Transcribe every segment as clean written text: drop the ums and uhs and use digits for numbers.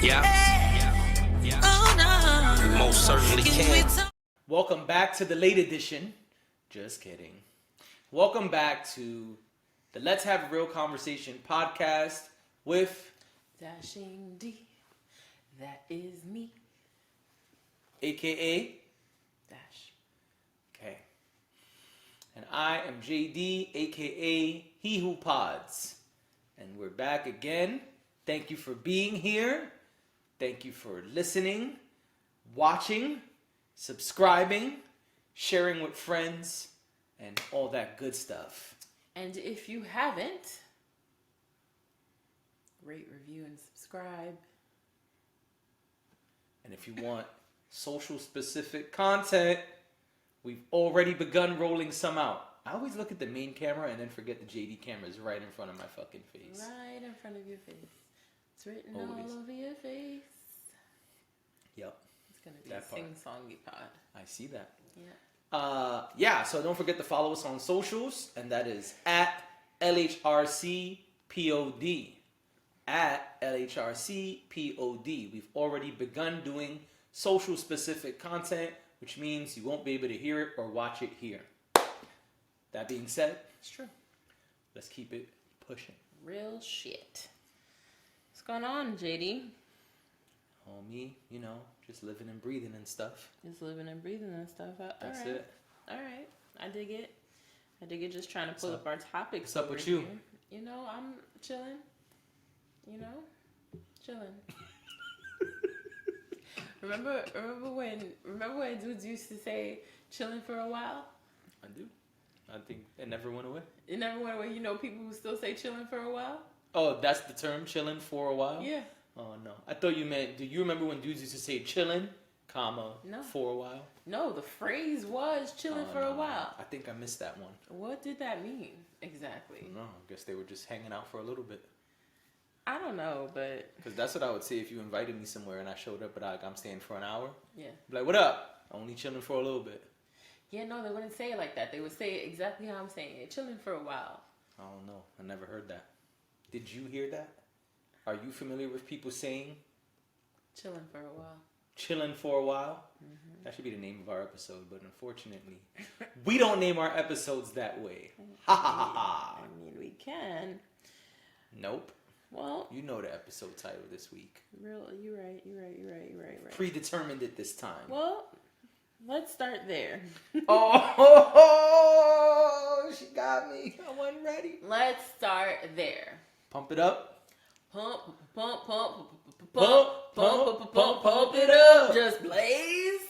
Yeah. We most certainly can. Welcome back to the late edition. Just kidding. Welcome back to the Let's Have a Real Conversation podcast with Dashing D, that is me. AKA Dash. Okay. And I am JD, AKA He Who Pods. And we're back again. Thank you for being here. Thank you for listening, watching, subscribing, sharing with friends, and all that good stuff. And if you haven't, rate, review, and subscribe. And if you want social specific content, we've already begun rolling some out. I always look at the main camera and then forget the JD camera is right in front of my fucking face. Right in front of your face. It's written Always. all over your face. Yep. It's going to be That a part. sing-songy pod. I see that. Yeah. So don't forget to follow us on socials, and that is at LHRCPOD. At LHRCPOD. We've already begun doing social specific content, which means you won't be able to hear it or watch it here. That being said, It's true. let's keep it pushing. Real shit. What's going on, JD? Homie, you know, just living and breathing and stuff. Just living and breathing and stuff. That's All right. it. All right. I dig it. Just trying to pull up our topics. What's up over with you? here. You know, I'm chilling. You know, chilling. remember when dudes used to say chilling for a while? I do. I think it never went away. It never went away. You know, people who still say chilling for a while. Oh, that's the term, chilling for a while? Yeah. Oh, no. I thought you meant, do you remember when dudes used to say chilling, comma, No. for a while? No, the phrase was chilling Oh, for no. a while. I think I missed that one. What did that mean exactly? No, I guess they were just hanging out for a little bit. I don't know, but Because that's what I would say if you invited me somewhere and I showed up, but I'm staying for an hour. yeah. Be like, what up? Only chilling for a little bit. Yeah, no, they wouldn't say it like that. They would say it exactly how I'm saying it. Chilling for a while. I don't know. I never heard that. Did you hear that? Are you familiar with people saying Chilling for a while. chilling for a while? Mm-hmm. That should be the name of our episode, but unfortunately, we don't name our episodes that way. Ha ha ha ha. I mean, we can. Nope. Well, You know the episode title this week. you're right. Predetermined it this time. Well, let's start there. Oh, she got me. I wasn't ready. Let's start there. Pump it up. Pump it up. Just blaze.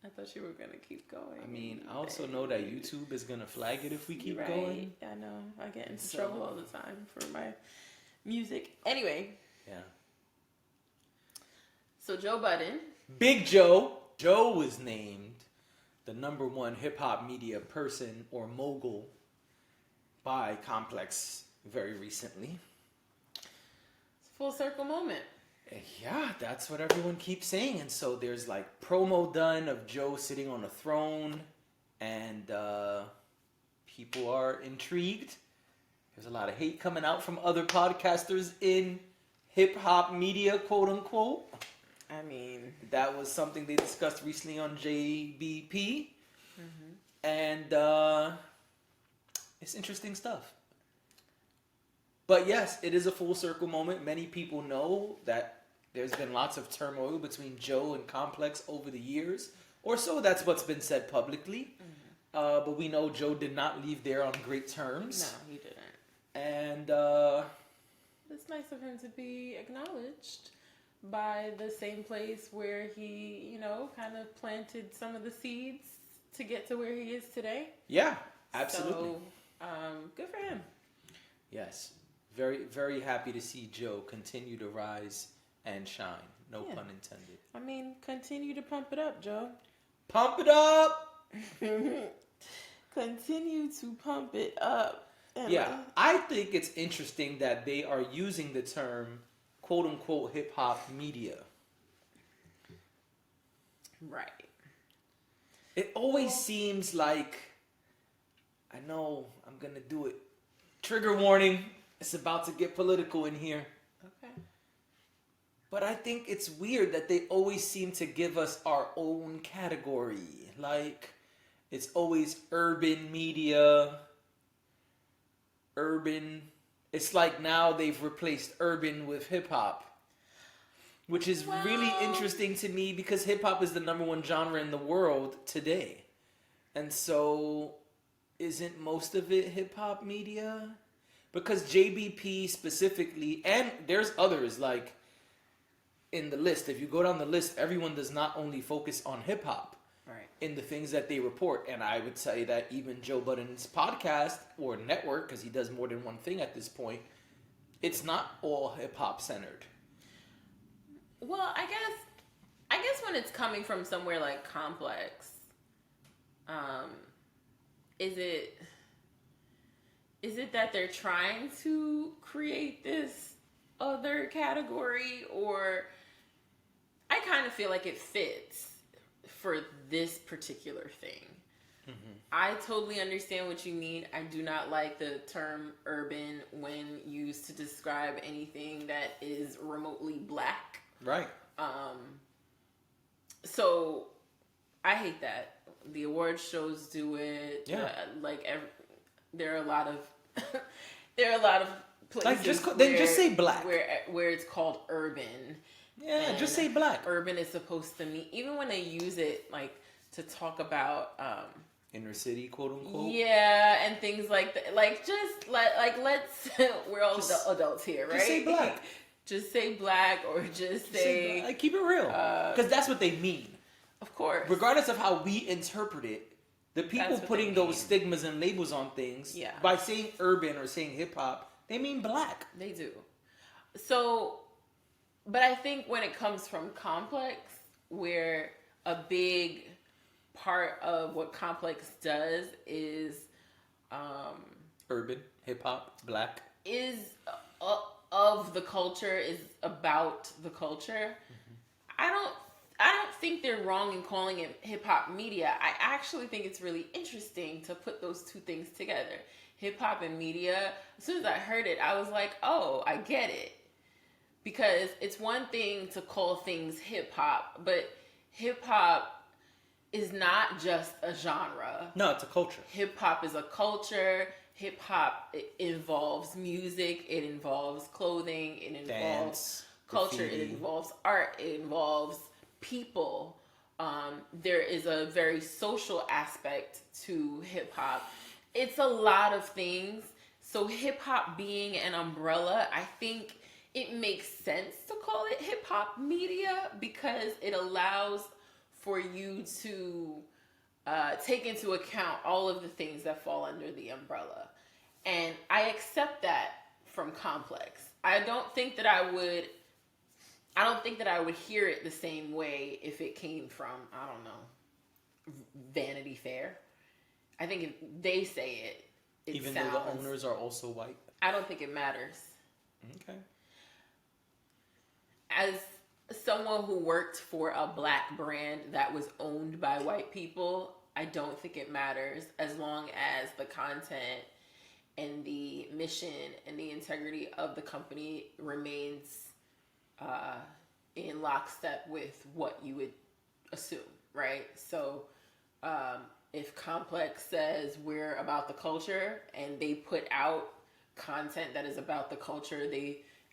I thought you were gonna keep going. I mean, I also know that YouTube is gonna flag it if we keep Right. going. I know. I get into So- trouble all the time for my music. Anyway, Yeah. so Joe Budden. Big Joe. Joe was named the #1 hip hop media person or mogul by Complex very recently. It's a full circle moment. Yeah, that's what everyone keeps saying. And so there's like promo done of Joe sitting on a throne, and people are intrigued. There's a lot of hate coming out from other podcasters in hip hop media, quote unquote. I mean, That was something they discussed recently on JBP. mm-hmm. And it's interesting stuff. But yes, it is a full circle moment. Many people know that there's been lots of turmoil between Joe and Complex over the years. Or so that's what's been said publicly. Mm-hmm. But we know Joe did not leave there on great terms. No, he didn't. And It's nice of him to be acknowledged by the same place where he, you know, kind of planted some of the seeds to get to where he is today. yeah, absolutely. So, good for him. Yes. Very, very happy to see Joe continue to rise and shine. No Yeah. pun intended. I mean, continue to pump it up, Joe. Pump it up! Continue to pump it up. And Yeah, I think it's interesting that they are using the term quote unquote hip hop media. Right. It always seems like, I know I'm going to do it. Trigger warning, it's about to get political in here. Okay. But I think it's weird that they always seem to give us our own category. Like, it's always urban media, urban. It's like now they've replaced urban with hip hop, which is really interesting to me because hip hop is the #1 genre in the world today. And so, isn't most of it hip hop media? Because JBP specifically, and there's others like in the list. If you go down the list, everyone does not only focus on hip hop in the things that they report. And I would say that even Joe Budden's podcast or network, because he does more than one thing at this point, it's not all hip hop centered. Well, I guess when it's coming from somewhere like Complex, is it that they're trying to create this other category, or I kind of feel like it fits for this particular thing. Mm-hmm. I totally understand what you mean. I do not like the term urban when used to describe anything that is remotely black. Right. So I hate that. The award shows do it. Yeah. There are a lot of places. Like just say black. Where it's called urban. Yeah, just say black. Urban is supposed to mean, even when they use it like to talk about inner city, quote unquote. Yeah, and things like that. Like just let's we're all adults here, right? Just say black. Just say black, or just say black. Keep it real, because that's what they mean. Of course. Regardless of how we interpret it, the people putting those stigmas and labels on things, by saying urban or saying hip hop, they mean black. They do. So, but I think when it comes from Complex, where a big part of what Complex does is urban, hip hop, black, is of the culture, is about the culture. Mm-hmm. I don't think they're wrong in calling it hip hop media. I actually think it's really interesting to put those two things together. Hip hop and media. As soon as I heard it, I was like, oh, I get it. Because it's one thing to call things hip hop, but hip hop is not just a genre. No, it's a culture. Hip hop is a culture. Hip hop involves music. It involves clothing. It involves dance, culture. graffiti. It involves art. It involves people. There is a very social aspect to hip hop. It's a lot of things. So hip hop being an umbrella, I think it makes sense to call it hip hop media because it allows for you to take into account all of the things that fall under the umbrella. And I accept that from Complex. I don't think that I would hear it the same way if it came from, I don't know, Vanity Fair. I think if they say it even sounds, though the owners are also white. I don't think it matters. Okay. As someone who worked for a black brand that was owned by white people, I don't think it matters as long as the content and the mission and the integrity of the company remains in lockstep with what you would assume, right? So if Complex says we're about the culture and they put out content that is about the culture,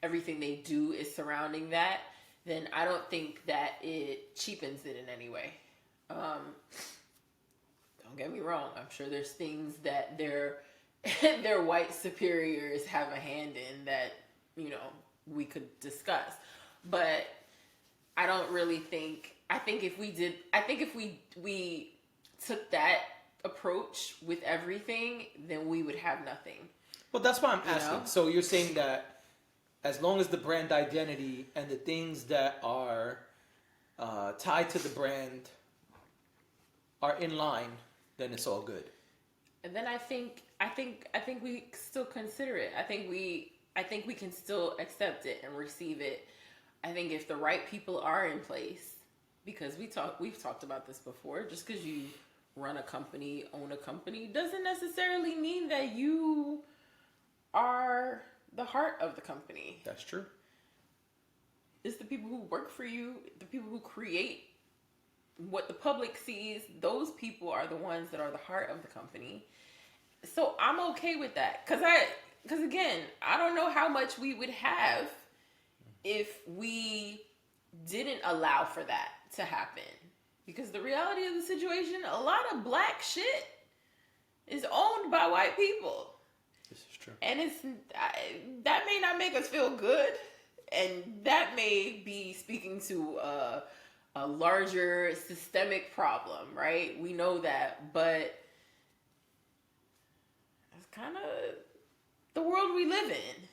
everything they do is surrounding that, then I don't think that it cheapens it in any way. Don't get me wrong. I'm sure there's things that their white superiors have a hand in that, we could discuss. But I don't really think, I think if we took that approach with everything, then we would have nothing. Well, that's why I'm asking. So you're saying that as long as the brand identity and the things that are tied to the brand are in line, then it's all good. And then I think we still consider it. I think we can still accept it and receive it. I think if the right people are in place, because we've talked about this before, just because you run a company, own a company, doesn't necessarily mean that you are the heart of the company. That's true. It's the people who work for you, the people who create what the public sees. Those people are the ones that are the heart of the company. So I'm okay with that. Because again, I don't know how much we would have if we didn't allow for that to happen. Because the reality of the situation, a lot of black shit is owned by white people. This is true. And that may not make us feel good. And that may be speaking to a larger systemic problem, right? We know that. But it's kind of the world we live in.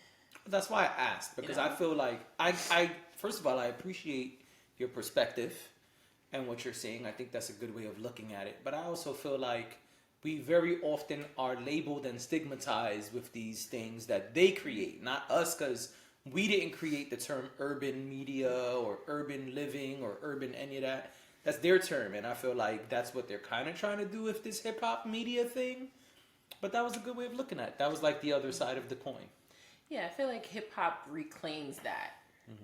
That's why I asked, because I feel like I first of all, I appreciate your perspective and what you're saying. I think that's a good way of looking at it. But I also feel like we very often are labeled and stigmatized with these things that they create, not us, because we didn't create the term urban media or urban living or urban any of that. That's their term, and I feel like that's what they're kind of trying to do with this hip-hop media thing. But that was a good way of looking at it. That was like the other side of the coin. Yeah, I feel like hip-hop reclaims that.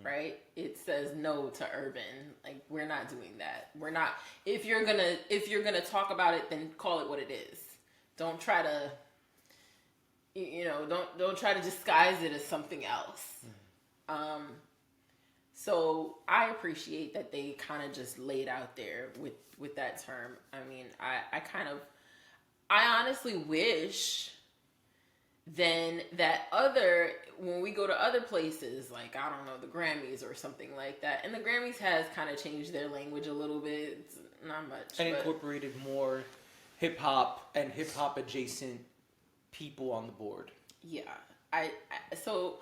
Right? It says no to urban. Like, we're not doing that. We're not. If you're gonna talk about it, then call it what it is. Don't try to, don't try to disguise it as something else. So I appreciate that they kind of just laid out there with that term. I mean, I honestly wish then that when we go to other places, like, I don't know, the Grammys or something like that, and the Grammys has kind of changed their language a little bit. It's not much. And incorporated more hip-hop and hip-hop adjacent people on the board. Yeah. So,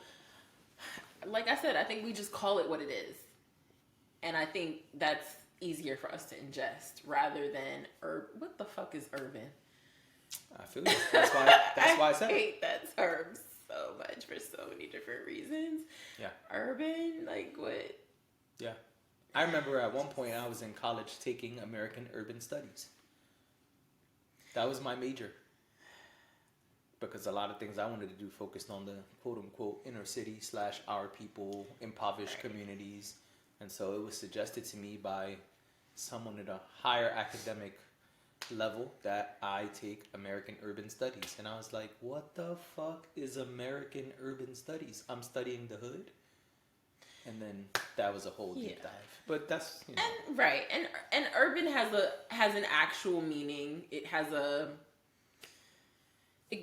like I said, I think we just call it what it is. And I think that's easier for us to ingest rather than, what the fuck is urban? I feel you. That's why I said it. I hate that term so much for so many different reasons. Yeah. Urban, like what? Yeah. I remember at one point I was in college taking American Urban Studies. That was my major. Because a lot of things I wanted to do focused on the quote-unquote inner city / our people, impoverished communities. And so it was suggested to me by someone at a higher academic level that I take American Urban Studies. And I was like, what the fuck is American Urban Studies? I'm studying the hood? And then that was a whole deep dive. But that's, And right. And urban has an actual meaning. It has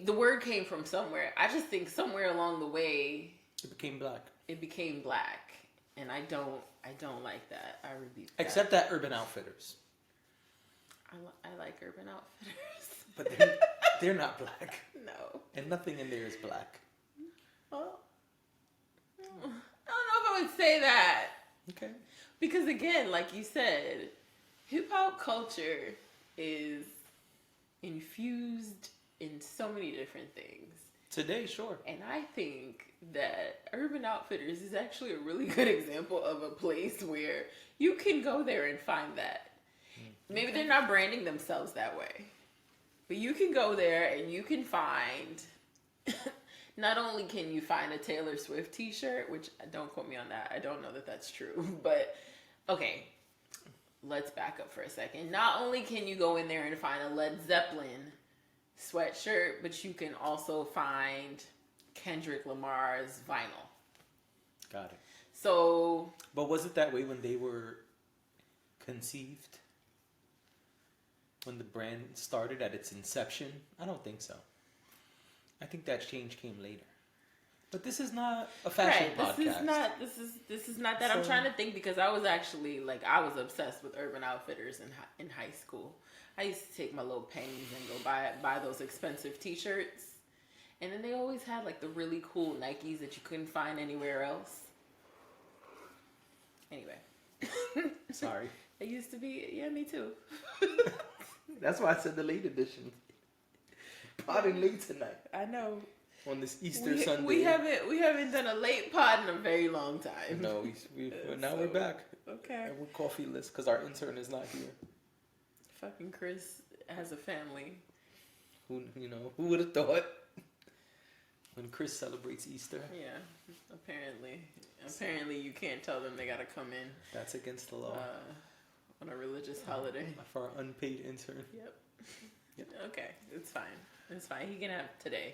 the word came from somewhere. I just think somewhere along the way it became black. And I don't like that. I rebuke that. Except that Urban Outfitters. I like Urban Outfitters. But they're not black. No. And nothing in there is black. Well, I don't know if I would say that. Okay. Because again, like you said, hip-hop culture is infused in so many different things. Today, sure. And I think that Urban Outfitters is actually a really good example of a place where you can go there and find that. Maybe they're not branding themselves that way. But you can go there and you can find, not only can you find a Taylor Swift t-shirt, which don't quote me on that. I don't know that that's true. But, okay, let's back up for a second. Not only can you go in there and find a Led Zeppelin sweatshirt, but you can also find Kendrick Lamar's vinyl. Got it. So... But was it that way when they were conceived? When the brand started at its inception? I don't think so. I think that change came later. But this is not a fashion podcast. This is not that. So, I'm trying to think because I was actually I was obsessed with Urban Outfitters in high school. I used to take my little pennies and go buy those expensive t-shirts. And then they always had the really cool Nikes that you couldn't find anywhere else. Anyway. Sorry. They used to be, yeah, me too. That's why I said the late edition. Podding late tonight. I know. On this Easter Sunday. We haven't done a late pod in a very long time. No, now we're back. Okay. And we're coffeeless because our intern is not here. Fucking Chris has a family. Who would have thought? When Chris celebrates Easter. Yeah, apparently. Apparently, you can't tell them they gotta come in That's against the law. on a religious holiday. For our unpaid intern. Yep. Okay, it's fine. It's fine. He can have today,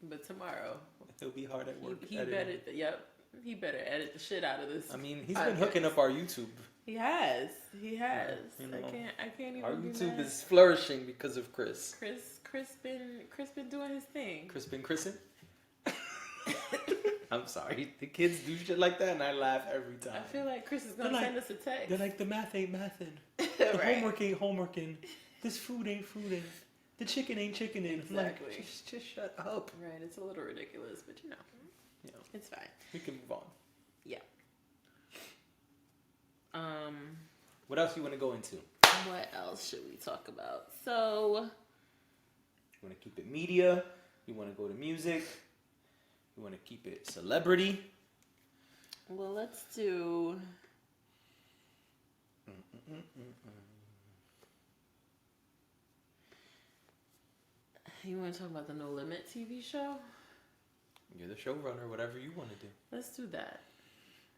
but tomorrow He'll be hard at work. he better. Yep. He better edit the shit out of this. I mean, he's been hooking up our YouTube. He has. You know, I can't even. Our be YouTube mad. is flourishing because of Chris. Chris been doing his thing. Chris been Chrising? I'm sorry. The kids do shit like that, and I laugh every time. I feel like Chris is gonna send us a text. They're like, the math ain't mathin'. The Right. homework ain't homeworking. This food ain't fooding. The chicken ain't chickening. Exactly. I'm like, just shut up. Right. It's a little ridiculous, but it's fine. We can move on. Yeah. What else you want to go into? What else should we talk about? So, You want to keep it media? You want to go to music? You want to keep it celebrity? well, let's do. You want to talk about the No Limit TV show? You're the showrunner, whatever you want to do. Let's do that.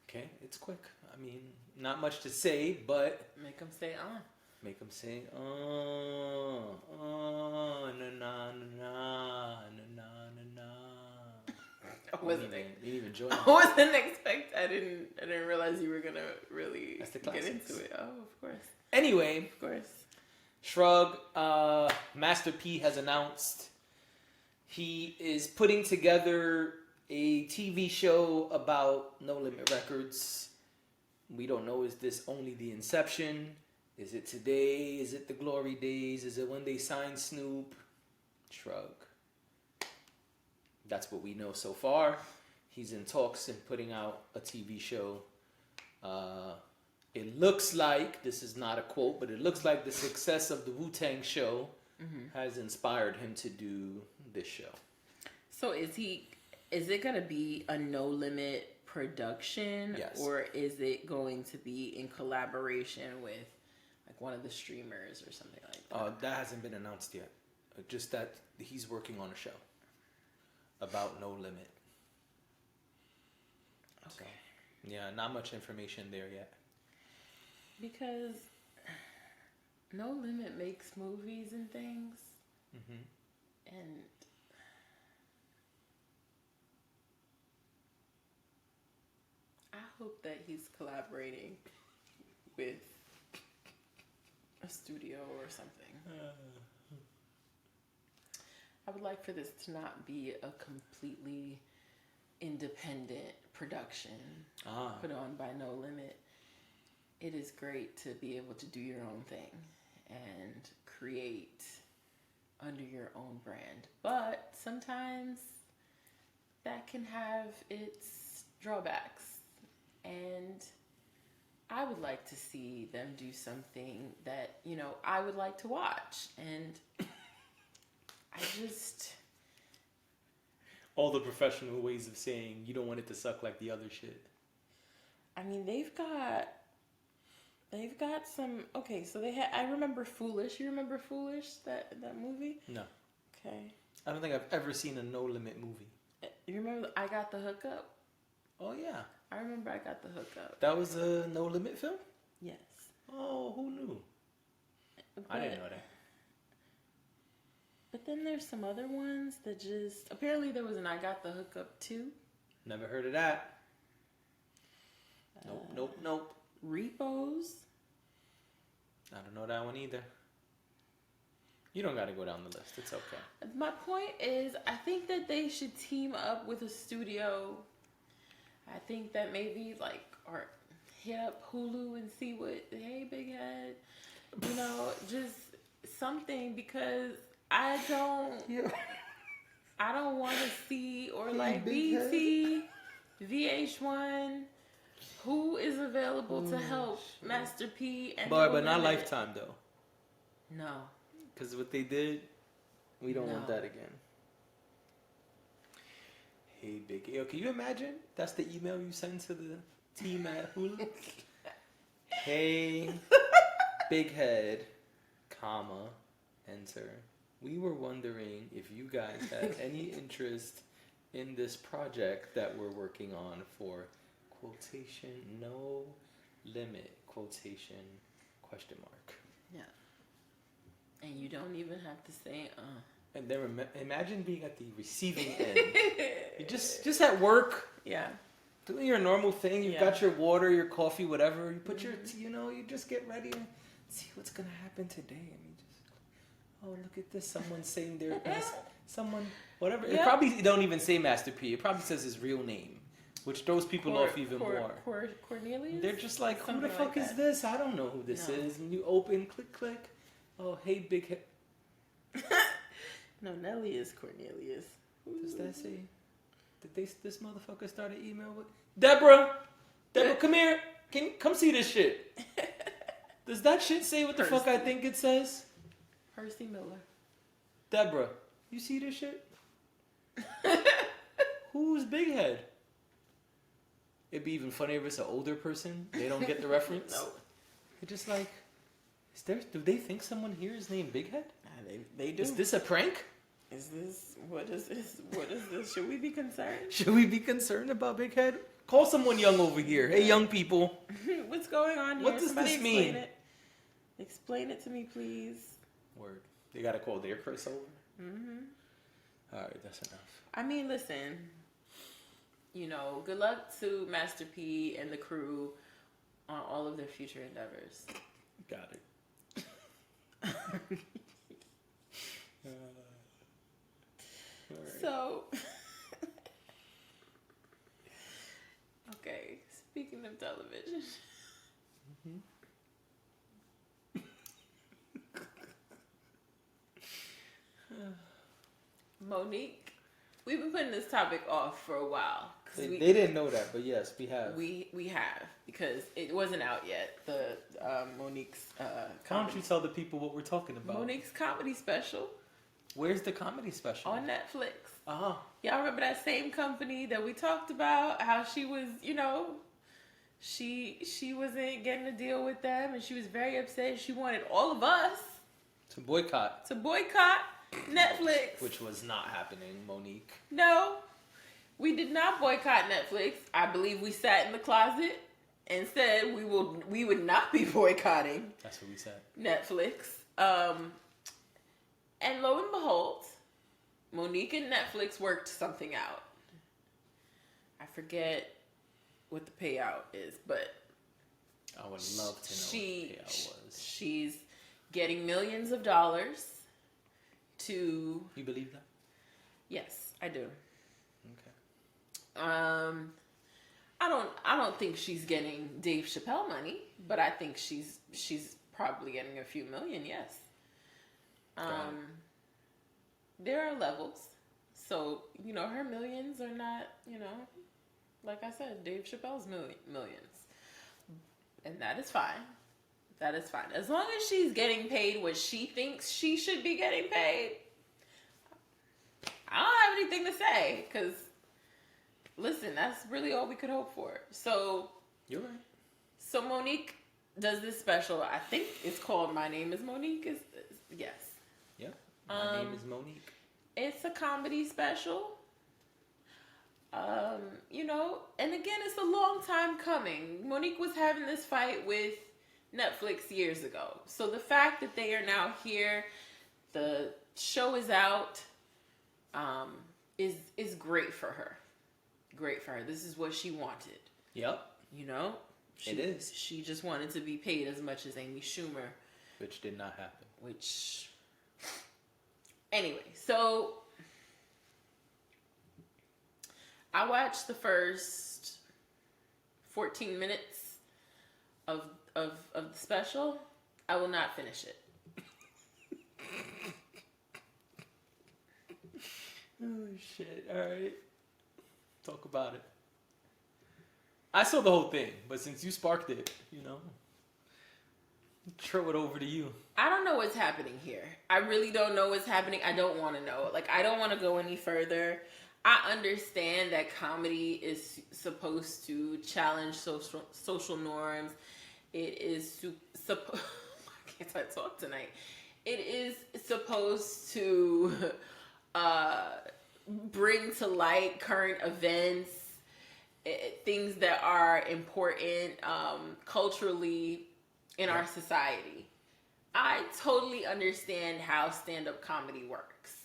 Okay, it's quick. I mean, not much to say, but Make them say on. make them say, oh, na na na na na na na. I wasn't. You didn't even join. I wasn't expect. I didn't realize you were gonna really That's the get classics. into it. Oh, of course, Anyway, of course. Shrug, Master P has announced he is putting together a TV show about No Limit Records. We don't know, is this only the inception? Is it today? Is it the glory days? Is it when they signed Snoop? Shrug. That's what we know so far. He's in talks and putting out a TV show. It looks like, this is not a quote, but it looks like the success of the Wu-Tang show has inspired him to do this show. So is it gonna be a No Limit production? Yes. Or is it going to be in collaboration with like one of the streamers or something like that? That hasn't been announced yet. Just that he's working on a show about No Limit. Okay. So, yeah, not much information there yet. Because No Limit makes movies and things. And I hope that he's collaborating with a studio or something. I would like for this to not be a completely independent production put on by No Limit. It is great to be able to do your own thing and create under your own brand. But sometimes that can have its drawbacks. And I would like to see them do something that, I would like to watch. And I just... All the professional ways of saying you don't want it to suck like the other shit. I mean, they've got some. Okay, so I remember Foolish. You remember Foolish? That movie? No. Okay. I don't think I've ever seen a No Limit movie. You remember I Got the Hookup? Oh, yeah. I remember I Got the Hookup. That was a No Limit film? Yes. Oh, who knew? I didn't know that. But then there's some other ones that just... Apparently there was an I Got the Hookup too. Never heard of that. Nope. Repos. I don't know that one either. You don't got to go down the list. It's okay. My point is, I think that they should team up with a studio. I think that maybe or hit up Hulu and see what, hey, big head, just something, because I don't want to see, or BT, VH1, who is available to help Master P and But not Lifetime though. No. Because what they did, we don't want that again. Hey, Big Yo, can you imagine? That's the email you send to the team at Hulu. Hey, Big Head, enter. We were wondering if you guys had any interest in this project that we're working on for quotation no limit quotation question mark. Yeah. And you don't even have to say And then imagine being at the receiving end. You just at work. Yeah. Doing your normal thing. You've got your water, your coffee, whatever. You put your, you just get ready and see what's gonna happen today. I mean, look at this. Someone's saying their someone, whatever. It probably don't even say Master P. It probably says his real name, which throws people off even more. Cornelius? They're just like, who the Something fuck like is this? I don't know who this is. And you open, click. Oh, hey, big head. No, Nelly is Cornelius. What does that say? Did this motherfucker start an email with Deborah, come here. Can you come see this shit? Does that shit say what the fuck I think it says? Percy Miller. Deborah, you see this shit? Who's Big Head? It'd be even funnier if it's an older person. They don't get the reference. No. They're just like, do they think someone here is named Big Head? They do. Is this a prank? What is this? Should we be concerned? Should we be concerned about Big Head? Call someone young over here. Hey, young people. What's going on here? What does this mean? Explain it to me, please. Word. They gotta call their Chris over? Mm-hmm. Alright, that's enough. I mean, listen. Good luck to Master P and the crew on all of their future endeavors. Got it. Right. So, okay, speaking of television. Monique, we've been putting this topic off for a while. They didn't know that, but yes, we have. We have, because it wasn't out yet. The Monique's Why don't you tell the people what we're talking about? Monique's comedy special. Where's the comedy special? On Netflix. Uh-huh. Y'all remember that same company that we talked about? How she was, she wasn't getting a deal with them, and she was very upset. She wanted all of us to boycott Netflix. Which was not happening, Monique. No, we did not boycott Netflix. I believe we sat in the closet and said we would not be boycotting. That's what we said. Netflix. And lo and behold, Monique and Netflix worked something out. I forget what the payout is, but I would love to know what the payout was. She's getting millions of dollars to... You believe that? Yes, I do. Okay. I don't think she's getting Dave Chappelle money, but I think she's probably getting a few million, yes. There are levels. So, her millions are not, like I said, Dave Chappelle's millions. And that is fine. That is fine. As long as she's getting paid what she thinks she should be getting paid, I don't have anything to say. Because, listen, that's really all we could hope for. So, you're right. So Monique does this special. I think it's called My Name is Monique. Yes. Yeah. My name is Monique. It's a comedy special. And again, it's a long time coming. Monique was having this fight with Netflix years ago. So the fact that they are now here, the show is out, is great for her. Great for her. This is what she wanted. Yep. It is. She just wanted to be paid as much as Amy Schumer. Which did not happen. Anyway, so I watched the first 14 minutes of the special. I will not finish it. Oh, shit. All right. Talk about it. I saw the whole thing, but since you sparked it, throw it over to you. I don't know what's happening here. I really don't know what's happening. I don't want to know. I don't want to go any further. I understand that comedy is supposed to challenge social norms. It is why can't I talk tonight? It is supposed to bring to light current events, things that are important culturally in our society. I totally understand how stand-up comedy works.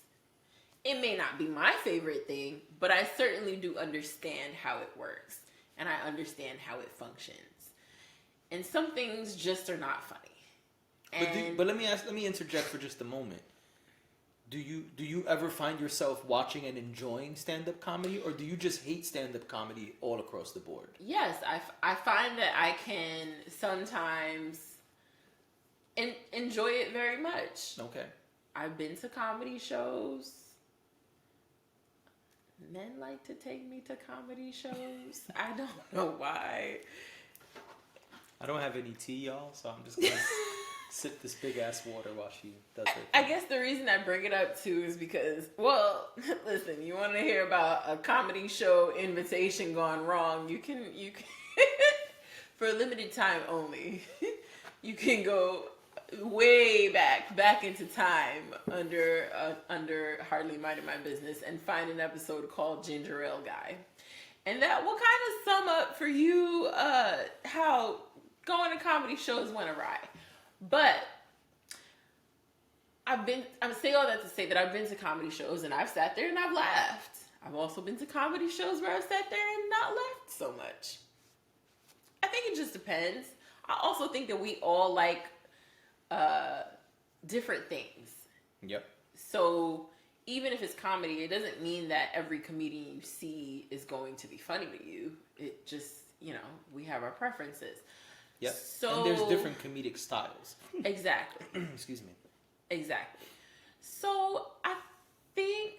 It may not be my favorite thing, but I certainly do understand how it works, and I understand how it functions. And some things just are not funny. But let me interject for just a moment. Do you ever find yourself watching and enjoying stand-up comedy, or do you just hate stand-up comedy all across the board? Yes, I find that I can sometimes enjoy it very much. Okay. I've been to comedy shows. Men like to take me to comedy shows. I don't know why. I don't have any tea, y'all, so I'm just gonna sip this big ass water while she does her thing. I guess the reason I bring it up too is because, well, listen, you want to hear about a comedy show invitation gone wrong? You can for a limited time only. You can go way back into time under Hardly Minding My Business and find an episode called Ginger Ale Guy, and that will kind of sum up for you how going to comedy shows went awry. But I say all that to say that I've been to comedy shows and I've sat there and I've laughed. I've also been to comedy shows where I've sat there and not laughed so much. I think it just depends. I also think that we all like different things. Yep. So even if it's comedy, it doesn't mean that every comedian you see is going to be funny to you. It just, we have our preferences. Yep. So, and there's different comedic styles. Exactly. Excuse me. Exactly. So I think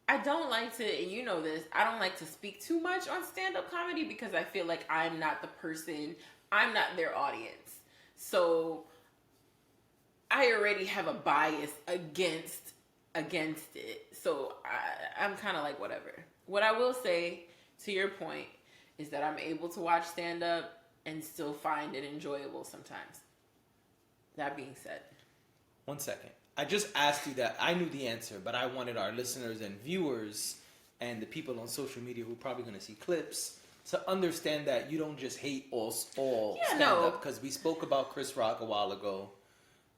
I don't like to, and you know this, I don't like to speak too much on stand-up comedy because I feel like I'm not the person, I'm not their audience. So I already have a bias against it. So I'm kind of like, whatever. What I will say, to your point, is that I'm able to watch stand-up and still find it enjoyable sometimes. That being said. 1 second. I just asked you that. I knew the answer, but I wanted our listeners and viewers and the people on social media who are probably going to see clips to understand that you don't just hate all stand-up. Because we spoke about Chris Rock a while ago,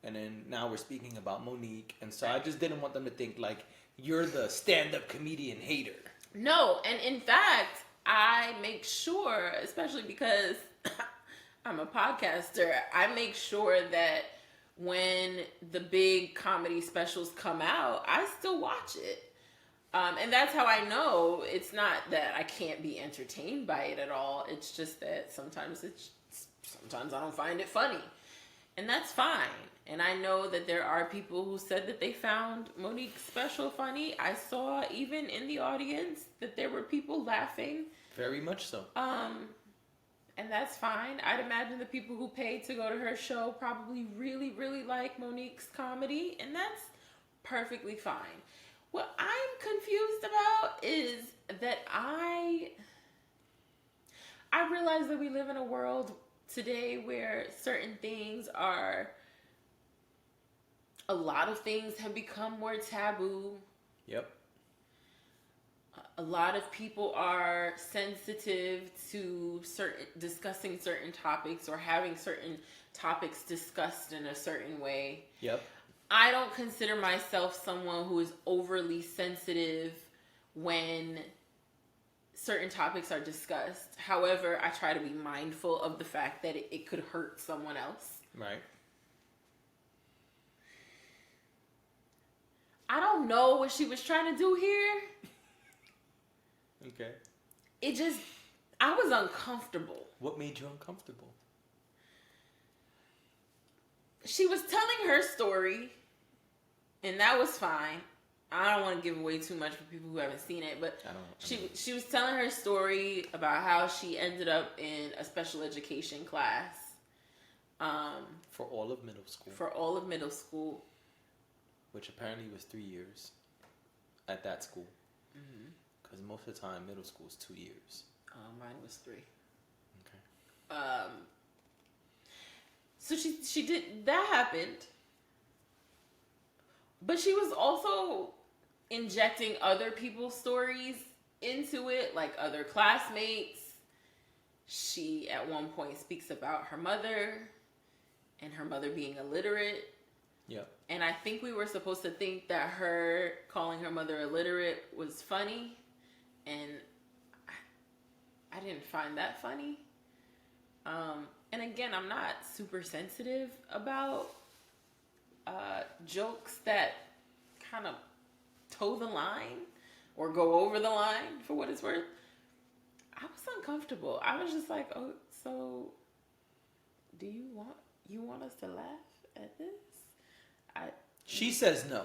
and then now we're speaking about Monique. And so I just didn't want them to think like you're the stand-up comedian hater. No, and in fact, I make sure, especially because I'm a podcaster, I make sure that when the big comedy specials come out, I still watch it. And that's how I know it's not that I can't be entertained by it at all. It's just that sometimes I don't find it funny. And that's fine. And I know that there are people who said that they found Monique's special funny. I saw even in the audience that there were people laughing. Very much so. And that's fine. I'd imagine the people who paid to go to her show probably really, really like Monique's comedy, and that's perfectly fine. What I'm confused about is that I realize that we live in a world today where a lot of things have become more taboo. Yep. A lot of people are sensitive to discussing certain topics or having certain topics discussed in a certain way. Yep. I don't consider myself someone who is overly sensitive when certain topics are discussed. However, I try to be mindful of the fact that it could hurt someone else. Right. I don't know what she was trying to do here. Okay. I was uncomfortable. What made you uncomfortable? She was telling her story, and that was fine. I don't want to give away too much for people who haven't seen it, but she was telling her story about how she ended up in a special education class. For all of middle school. For all of middle school. Which apparently was 3 years at that school. Mm-hmm. Because most of the time, middle school is 2 years. Mine was 3. Okay. So she did, that happened. But she was also injecting other people's stories into it, like other classmates. She at one point speaks about her mother and her mother being illiterate. Yep. And I think we were supposed to think that her calling her mother illiterate was funny. And I didn't find that funny. And again, I'm not super sensitive about jokes that kind of toe the line or go over the line, for what it's worth. I was uncomfortable. I was just like, oh, so do you want us to laugh at this? She says no.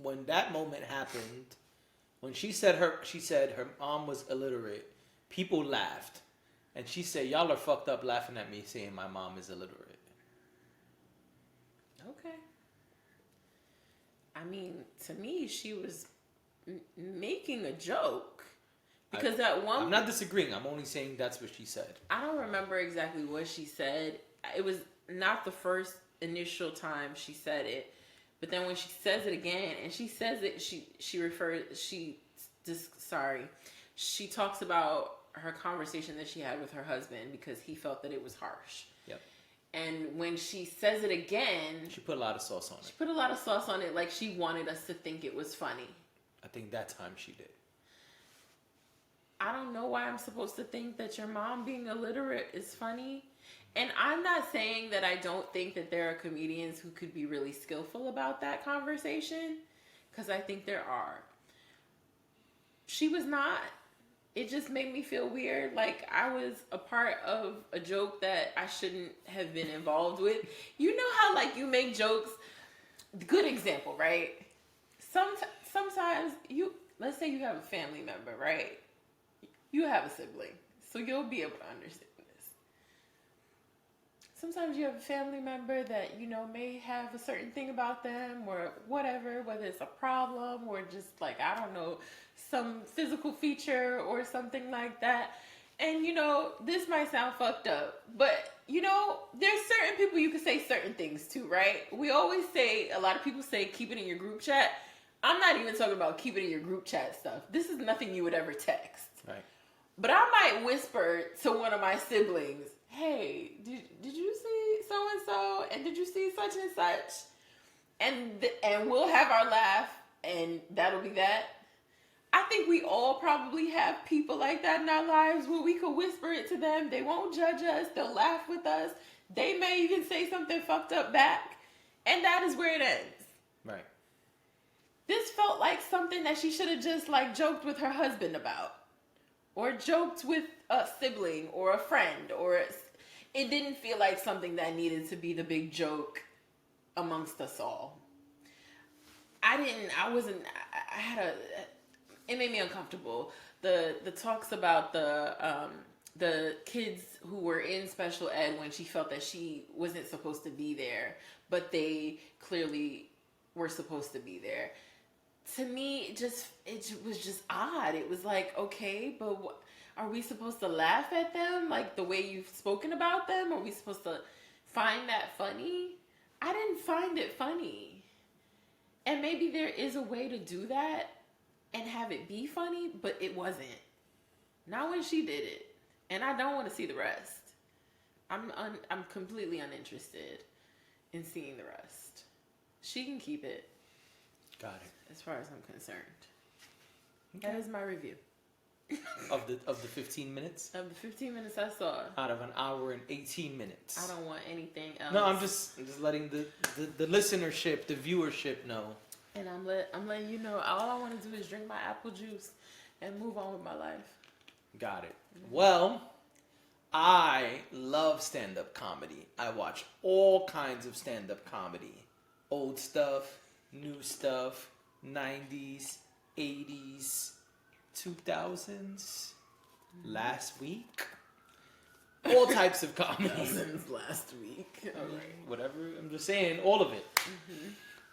When that moment happened, when she said her mom was illiterate, people laughed. And she said, y'all are fucked up laughing at me saying my mom is illiterate. Okay. I mean, to me, she was making a joke. Because I'm not disagreeing. I'm only saying that's what she said. I don't remember exactly what she said. It was not the first initial time she said it. But then when she says it again, and she says it, she talks about her conversation that she had with her husband because he felt that it was harsh. Yep. And when she says it again, she put a lot of sauce on it. She put a lot of sauce on it, like she wanted us to think it was funny. I think that time she did. I don't know why I'm supposed to think that your mom being illiterate is funny. And I'm not saying that I don't think that there are comedians who could be really skillful about that conversation, because I think there are. She was not. It just made me feel weird. Like I was a part of a joke that I shouldn't have been involved with. You know how like you make jokes. Good example, right? Sometimes let's say you have a family member, right? You have a sibling, so you'll be able to understand this. Sometimes you have a family member that, may have a certain thing about them or whatever, whether it's a problem or just like, I don't know, some physical feature or something like that. And, this might sound fucked up, but, there's certain people you can say certain things to, right? We always say, a lot of people say, keep it in your group chat. I'm not even talking about keep it in your group chat stuff. This is nothing you would ever text. Right. But I might whisper to one of my siblings, hey, did you see so-and-so? And did you see such and such? And we'll have our laugh, and that'll be that. I think we all probably have people like that in our lives where we could whisper it to them. They won't judge us. They'll laugh with us. They may even say something fucked up back. And that is where it ends. Right. This felt like something that she should have just like joked with her husband about. Or joked with a sibling or a friend, or it didn't feel like something that needed to be the big joke amongst us all. It made me uncomfortable. The talks about the kids who were in special ed when she felt that she wasn't supposed to be there, but they clearly were supposed to be there. To me, it was just odd. It was like, okay, but are we supposed to laugh at them like the way you've spoken about them? Are we supposed to find that funny? I didn't find it funny. And maybe there is a way to do that and have it be funny, but it wasn't. Not when she did it. And I don't want to see the rest. I'm completely uninterested in seeing the rest. She can keep it. Got it. As far as I'm concerned. Okay. That is my review. Of the 15 minutes? Of the 15 minutes I saw. Out of an hour and 18 minutes. I don't want anything else. No, I'm just letting the listenership, the viewership know. And I'm letting you know, all I want to do is drink my apple juice and move on with my life. Got it. Mm-hmm. Well, I love stand-up comedy. I watch all kinds of stand-up comedy. Old stuff, new stuff, 90s, 80s, 2000s, last week. All types of comedies. Last week. All right. Whatever. I'm just saying, all of it. Mm-hmm.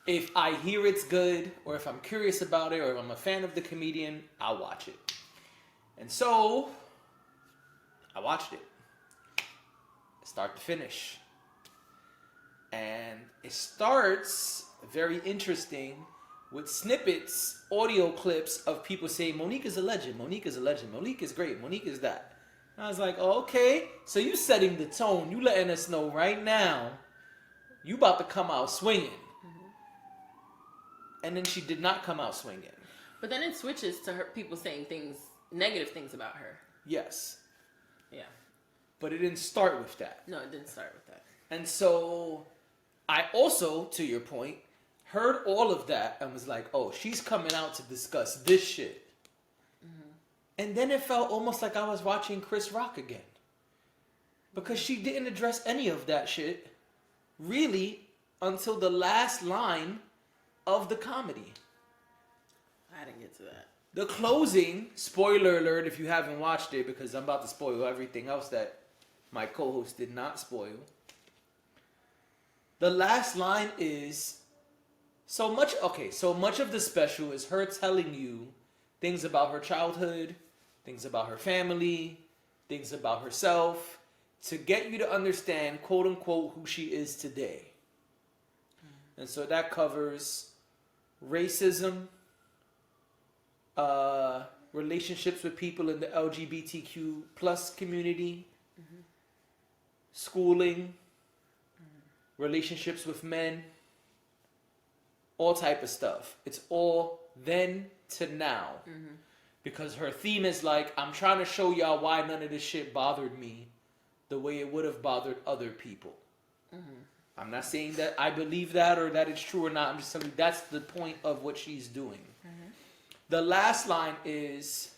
If I hear it's good, or if I'm curious about it, or if I'm a fan of the comedian, I'll watch it. And so, I watched it. Start to finish. And it starts very interesting with snippets, audio clips of people saying, Monique is a legend, Monique is a legend, Monique is great, Monique is that. And I was like, oh, okay, so you setting the tone, you letting us know right now, you about to come out swinging. And then she did not come out swinging. But then it switches to her people saying negative things about her. Yes. Yeah. But it didn't start with that. No, it didn't start with that. And so I also, to your point, heard all of that and was like, oh, she's coming out to discuss this shit. Mm-hmm. And then it felt almost like I was watching Chris Rock again. Because she didn't address any of that shit, really, until the last line of the comedy. I didn't get to that. The closing, spoiler alert if you haven't watched it, because I'm about to spoil everything else that my co-host did not spoil. The last line is so much of the special is her telling you things about her childhood, things about her family, things about herself, to get you to understand, quote unquote, who she is today. And so that covers racism, relationships with people in the LGBTQ plus community, schooling, relationships with men, all type of stuff. It's all then to now. Because her theme is like, I'm trying to show y'all why none of this shit bothered me the way it would have bothered other people. I'm not saying that I believe that or that it's true or not. I'm just telling you that's the point of what she's doing. The last line is,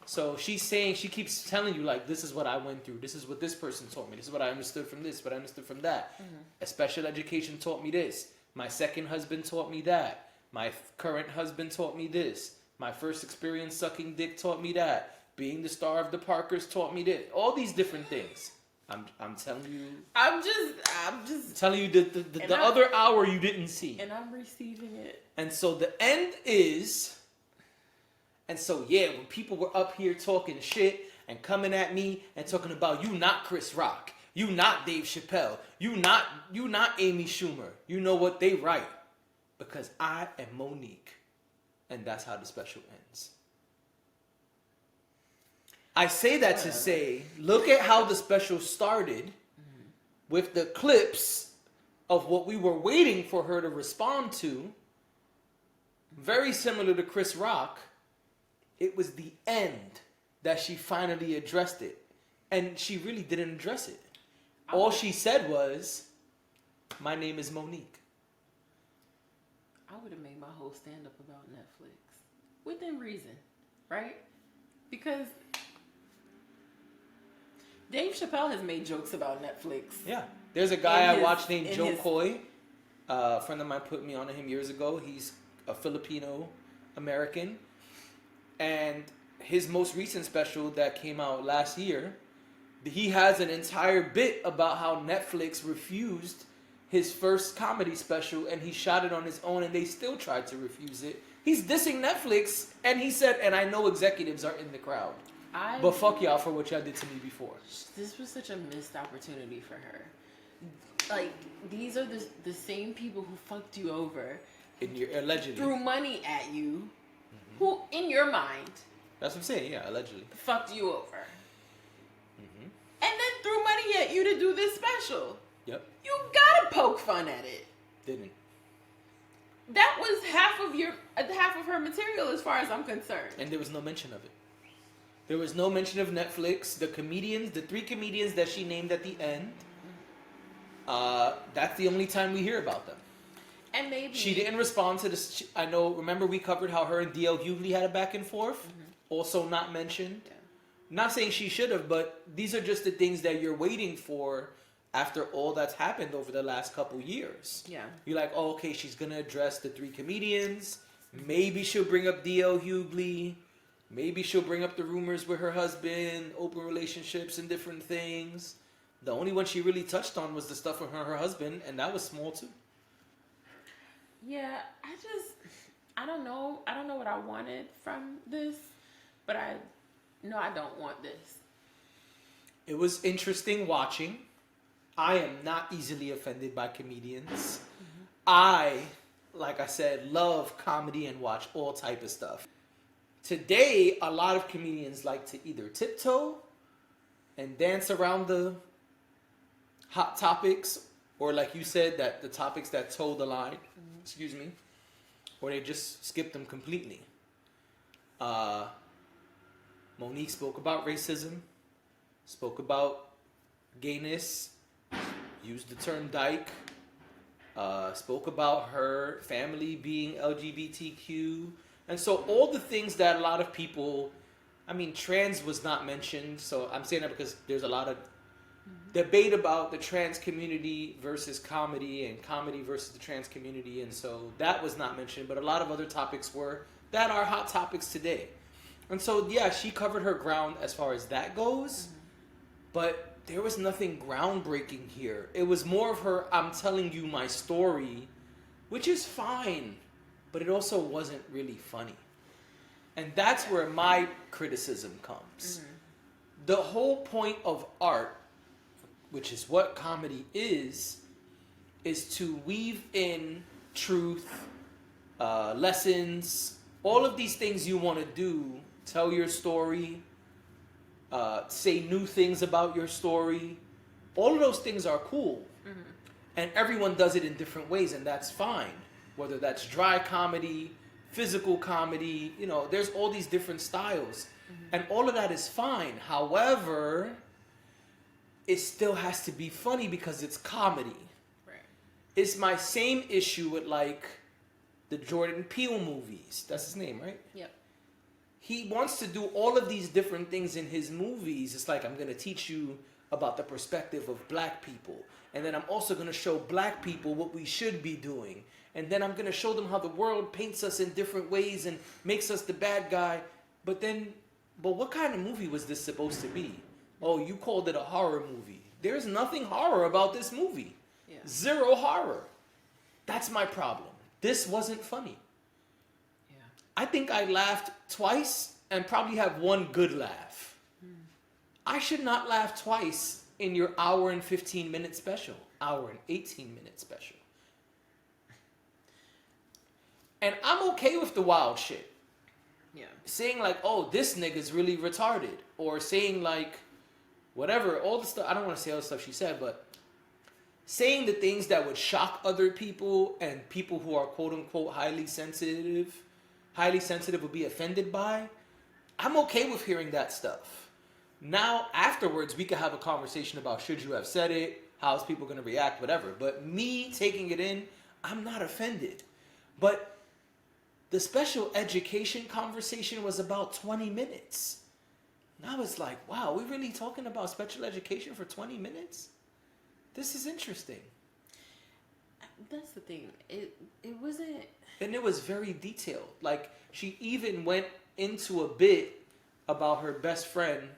so she's saying, she keeps telling you, like, this is what I went through. This is what this person taught me. This is what I understood from this, what I understood from that. A special education taught me this. My second husband taught me that. My current husband taught me this. My first experience sucking dick taught me that. Being the star of the Parkers taught me this. All these different things. I'm telling you. I'm just telling you the other hour you didn't see. And I'm receiving it. And so the end is. And so, yeah, when people were up here talking shit and coming at me and talking about you not Chris Rock, you not Dave Chappelle, you not Amy Schumer, you know what, they right. Because I am Monique. And that's how the special ends. I say that to say, look at how the special started with the clips of what we were waiting for her to respond to. Very similar to Chris Rock. It was the end that she finally addressed it. And she really didn't address it. All she said was, my name is Monique. I would have made my whole stand-up about Netflix. Within reason, right? Because Dave Chappelle has made jokes about Netflix. Yeah. There's a guy I watched named Joe Coy. A friend of mine put me on to him years ago. He's a Filipino American. And his most recent special that came out last year, he has an entire bit about how Netflix refused his first comedy special and he shot it on his own and they still tried to refuse it. He's dissing Netflix and he said, and I know executives are in the crowd. But fuck y'all for what y'all did to me before. This was such a missed opportunity for her. Like, these are the same people who fucked you over. Allegedly. Threw money at you. Who, in your mind... That's what I'm saying, yeah, allegedly. Fucked you over. And then threw money at you to do this special. Yep. You gotta poke fun at it. Didn't. That was half of her material as far as I'm concerned. And there was no mention of it. There was no mention of Netflix. The comedians, the 3 comedians that she named at the end, that's the only time we hear about them. And maybe... She didn't respond to this. Remember we covered how her and D.L. Hughley had a back and forth? Also not mentioned. Yeah. Not saying she should have, but these are just the things that you're waiting for after all that's happened over the last couple years. Yeah. You're like, oh, okay, she's going to address the 3 comedians. Maybe she'll bring up D.L. Hughley. Maybe she'll bring up the rumors with her husband, open relationships and different things. The only one she really touched on was the stuff with her husband, and that was small too. Yeah, I don't know. I don't know what I wanted from this, but I don't want this. It was interesting watching. I am not easily offended by comedians. I like I said, love comedy and watch all type of stuff. Today, a lot of comedians like to either tiptoe and dance around the hot topics, or like you said, that the topics that toe the line, excuse me, or they just skip them completely. Monique spoke about racism, spoke about gayness, used the term dyke, spoke about her family being LGBTQ. And so all the things that a lot of people, I mean, trans was not mentioned. So I'm saying that because there's a lot of debate about the trans community versus comedy and comedy versus the trans community. And so that was not mentioned. But a lot of other topics were that are hot topics today. And so, yeah, she covered her ground as far as that goes. But there was nothing groundbreaking here. It was more of her, I'm telling you my story, which is fine. But it also wasn't really funny. And that's where my criticism comes. The whole point of art, which is what comedy is to weave in truth, lessons, all of these things you want to do, tell your story, say new things about your story. All of those things are cool. And everyone does it in different ways, and that's fine. Whether that's dry comedy, physical comedy, you know, there's all these different styles. And all of that is fine. However, it still has to be funny because it's comedy. Right. It's my same issue with, like, the Jordan Peele movies. That's his name, right? Yep. He wants to do all of these different things in his movies. It's like, I'm going to teach you about the perspective of black people. And then I'm also going to show black people what we should be doing. And then I'm going to show them how the world paints us in different ways and makes us the bad guy. But what kind of movie was this supposed to be? Oh, you called it a horror movie. There's nothing horror about this movie. Yeah. Zero horror. That's my problem. This wasn't funny. Yeah. I think I laughed twice and probably have one good laugh. I should not laugh twice in your hour and 15-minute special. Hour and 18-minute special. And I'm okay with the wild shit. Yeah. Saying like, oh, this nigga's really retarded. Or saying like, whatever, all the stuff, I don't want to say all the stuff she said, but saying the things that would shock other people and people who are quote unquote highly sensitive would be offended by, I'm okay with hearing that stuff. Now, afterwards, we could have a conversation about should you have said it, how's people going to react, whatever. But me taking it in, I'm not offended. But the special education conversation was about 20 minutes. And I was like, wow, we really talking about special education for 20 minutes? This is interesting. That's the thing. It wasn't... And it was very detailed. Like, she even went into a bit about her best friend.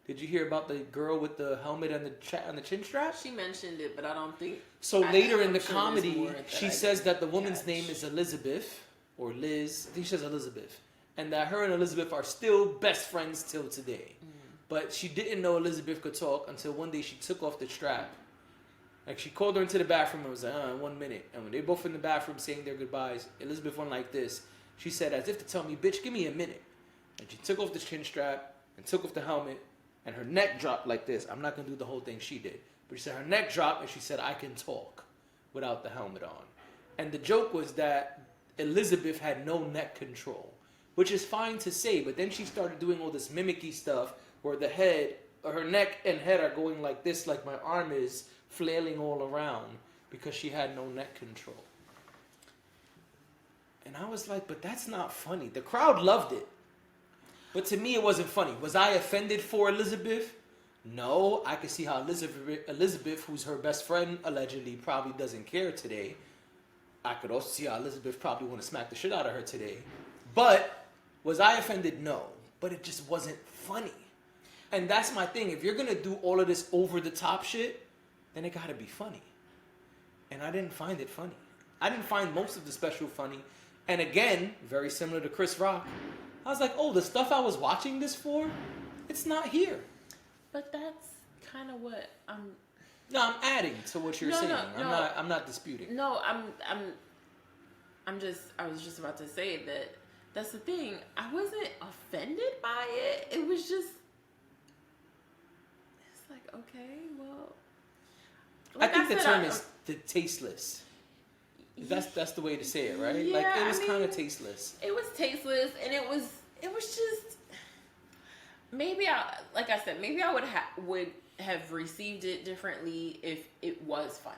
Did you hear about the girl with the helmet and the chin strap? She mentioned it, but I don't think... So later in the sure comedy, she says that the woman's catch. name is Elizabeth, or Liz. I think she says Elizabeth. And that her and Elizabeth are still best friends till today. But she didn't know Elizabeth could talk until one day she took off the strap. Like, she called her into the bathroom and was like, 1 minute. And when they both in the bathroom saying their goodbyes, Elizabeth went like this. She said, as if to tell me, bitch, give me a minute. And she took off the chin strap and took off the helmet. And her neck dropped like this. I'm not going to do the whole thing she did. But she said her neck dropped and she said, I can talk without the helmet on. And the joke was that Elizabeth had no neck control, which is fine to say. But then she started doing all this mimicky stuff where the head, or her neck and head are going like this, like my arm is flailing all around because she had no neck control. And I was like, but that's not funny. The crowd loved it. But to me, it wasn't funny. Was I offended for Elizabeth? No. I could see how Elizabeth, who's her best friend, allegedly, probably doesn't care today. I could also see how Elizabeth probably want to smack the shit out of her today. But was I offended? No. But it just wasn't funny. And that's my thing. If you're going to do all of this over-the-top shit, then it got to be funny. And I didn't find it funny. I didn't find most of the special funny. And again, very similar to Chris Rock, I was like, oh, the stuff I was watching this for, it's not here. But that's kind of what I'm... No, I'm adding to what you're saying. I'm not disputing. No, I was just about to say that that's the thing. I wasn't offended by it. It was just, it's like, okay, well. Like I think the term is the tasteless. That's the way to say it, right? Yeah, like it was kind of tasteless. It was tasteless, and it was just, maybe like I said, maybe I would have received it differently if it was funny.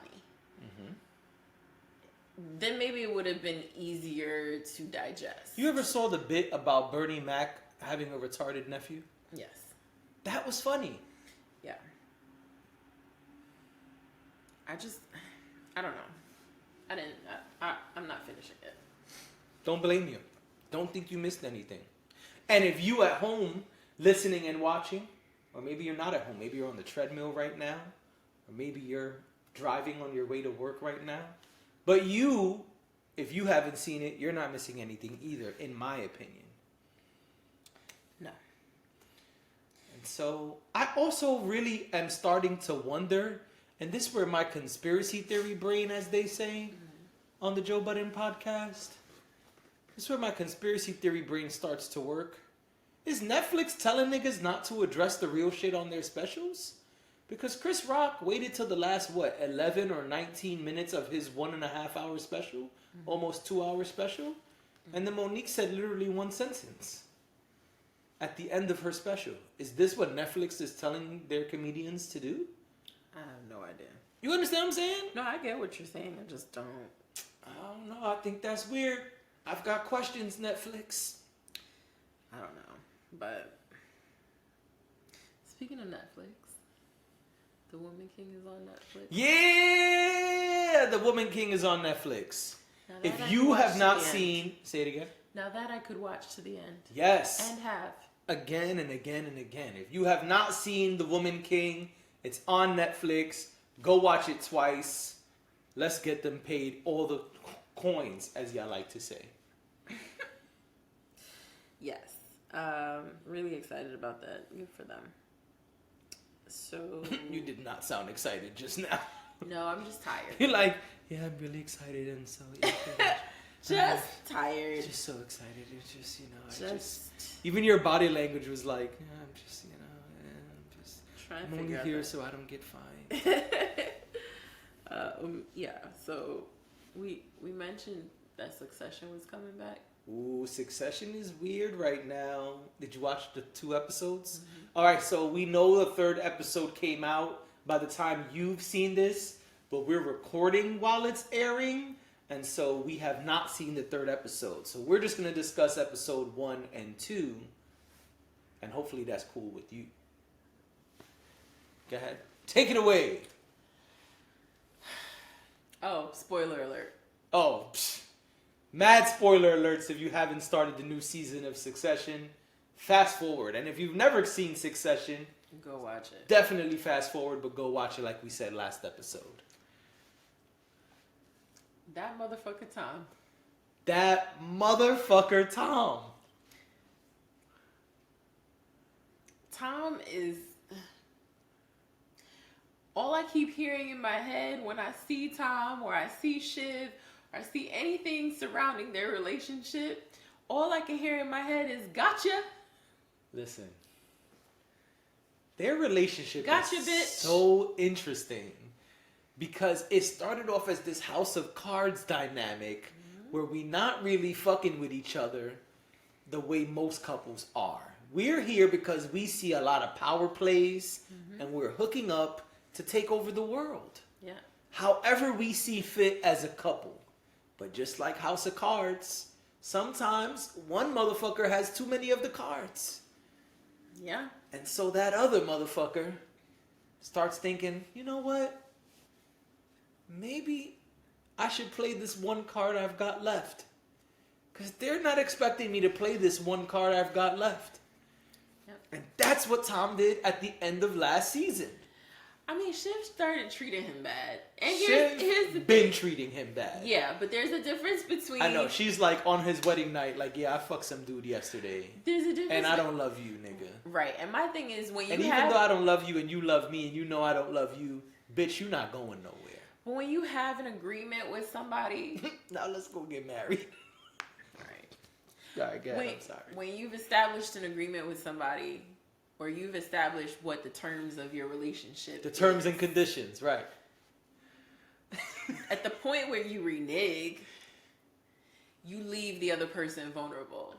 Then maybe it would have been easier to digest. You ever saw the bit about Bernie Mac having a retarded nephew? Yes. That was funny. Yeah. I don't know. I'm not finishing it. Don't blame you. Don't think you missed anything. And if you at home listening and watching, or maybe you're not at home, maybe you're on the treadmill right now, or maybe you're driving on your way to work right now, but if you haven't seen it, you're not missing anything either, in my opinion. No. And so I also really am starting to wonder, and this is where my conspiracy theory brain, as they say, on the Joe Budden podcast, this is where my conspiracy theory brain starts to work. Is Netflix telling niggas not to address the real shit on their specials? Because Chris Rock waited till the last, 11 or 19 minutes of his 1.5 hour special, almost 2 hour special, and then Monique said literally one sentence at the end of her special. Is this what Netflix is telling their comedians to do? I have no idea. You understand what I'm saying? No, I get what you're saying. I just don't. I don't know. I think that's weird. I've got questions, Netflix. I don't know. But speaking of Netflix, The Woman King is on Netflix. Yeah! The Woman King is on Netflix. If you have not seen... Say it again. Now that I could watch to the end. Yes. And have. Again and again and again. If you have not seen The Woman King, it's on Netflix. Go watch it twice. Let's get them paid all the coins, as y'all like to say. Yes. Really excited about that. Good for them. So... You did not sound excited just now. No, I'm just tired. You're like, yeah, I'm really excited, and so... Yeah, tired. Just so excited. It's just, I just... Even your body language was like, yeah, I'm just, I'm only here so I don't get fined. Yeah, so we mentioned that Succession was coming back. Ooh, Succession is weird right now. Did you watch the 2 episodes? Mm-hmm. All right, so we know the 3rd episode came out by the time you've seen this, but we're recording while it's airing, and so we have not seen the 3rd episode. So we're just going to discuss episode 1 and 2, and hopefully that's cool with you. Go ahead. Take it away. Oh, spoiler alert. Oh, mad spoiler alerts if you haven't started the new season of Succession. Fast forward. And if you've never seen Succession, go watch it. Definitely fast forward, but go watch it like we said last episode. That motherfucker Tom. That motherfucker Tom. Tom is... All I keep hearing in my head when I see Tom or I see Shiv or I see anything surrounding their relationship, all I can hear in my head is gotcha. Listen. Their relationship gotcha, is bitch. So interesting because it started off as this House of Cards dynamic where we not really fucking with each other the way most couples are. We're here because we see a lot of power plays and we're hooking up to take over the world. Yeah. However we see fit as a couple. But just like House of Cards, sometimes one motherfucker has too many of the cards. Yeah. And so that other motherfucker starts thinking, you know what? Maybe I should play this one card I've got left. Because they're not expecting me to play this one card I've got left. Yep. And that's what Tom did at the end of last season. I mean, Shiv started treating him bad. And here's the been treating him bad. Yeah, but there's a difference between... I know, she's like on his wedding night, like, yeah, I fucked some dude yesterday. There's a difference. And I don't love you, nigga. Right, and my thing is when you even though I don't love you and you love me and you know I don't love you, bitch, you not going nowhere. But when you have an agreement with somebody, now let's go get married. right? All right, I'm sorry. When you've established an agreement with somebody, or you've established what the terms of your relationship, The terms and conditions, right? at the point where you renege, you leave the other person vulnerable.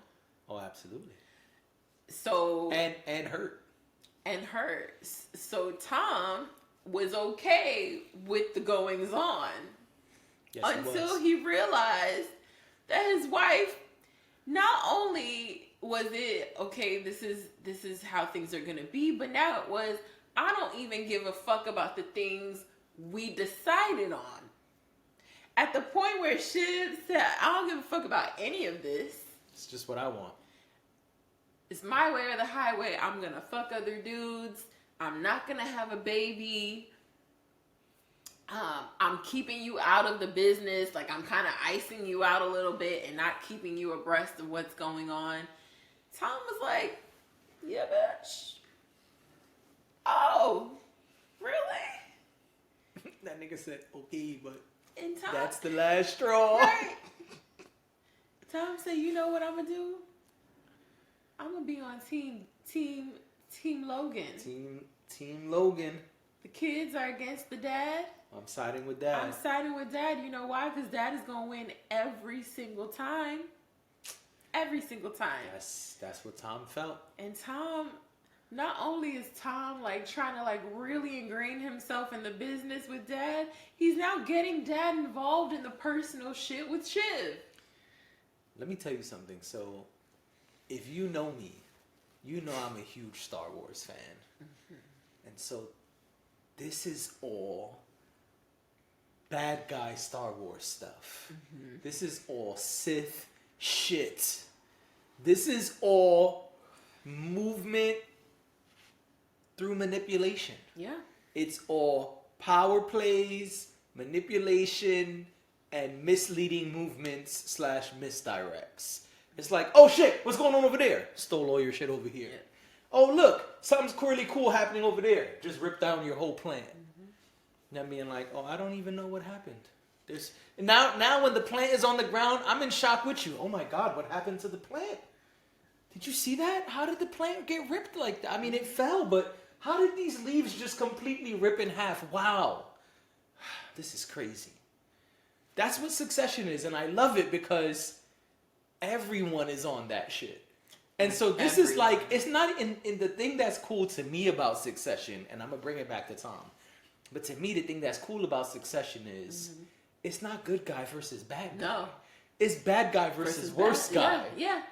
Oh, absolutely. So and hurt. And hurt. So Tom was okay with the goings on until he realized that his wife, not only was it okay, this is how things are gonna be, but now it was, I don't even give a fuck about the things we decided on. At the point where Shiv said, I don't give a fuck about any of this. It's just what I want. It's my way or the highway. I'm gonna fuck other dudes. I'm not gonna have a baby. I'm keeping you out of the business. Like, I'm kind of icing you out a little bit and not keeping you abreast of what's going on. Tom was like, yeah, bitch. Oh, really? That nigga said, okay, but And Tom, that's the last straw. right. Tom said, you know what I'm gonna do? I'm gonna be on Team Logan. Team Logan. The kids are against the dad. I'm siding with Dad. I'm siding with Dad. You know why? Because Dad is gonna win every single time. Every single time. That's what Tom felt. And Tom, not only is Tom like trying to like really ingrain himself in the business with Dad, he's now getting Dad involved in the personal shit with Shiv. Let me tell you something. So, if you know me, you know I'm a huge Star Wars fan. Mm-hmm. And so, this is all bad guy Star Wars stuff. Mm-hmm. This is all Sith shit. This is all movement through manipulation. Yeah. It's all power plays, manipulation, and misleading movements / misdirects. It's like, oh shit, what's going on over there? Stole all your shit over here. Yeah. Oh look, something's really cool happening over there. Just rip down your whole plan. Mm-hmm. Not being like, oh, I don't even know what happened. There's now when the plant is on the ground, I'm in shock with you. Oh my God, what happened to the plant? Did you see that? How did the plant get ripped like that? I mean, it fell, but how did these leaves just completely rip in half? Wow. This is crazy. That's what Succession is, and I love it because everyone is on that shit. And so this is like, it's not in the thing that's cool to me about Succession, and I'm going to bring it back to Tom. But to me, the thing that's cool about Succession is it's not good guy versus bad guy. No. It's bad guy versus worst guy. Yeah.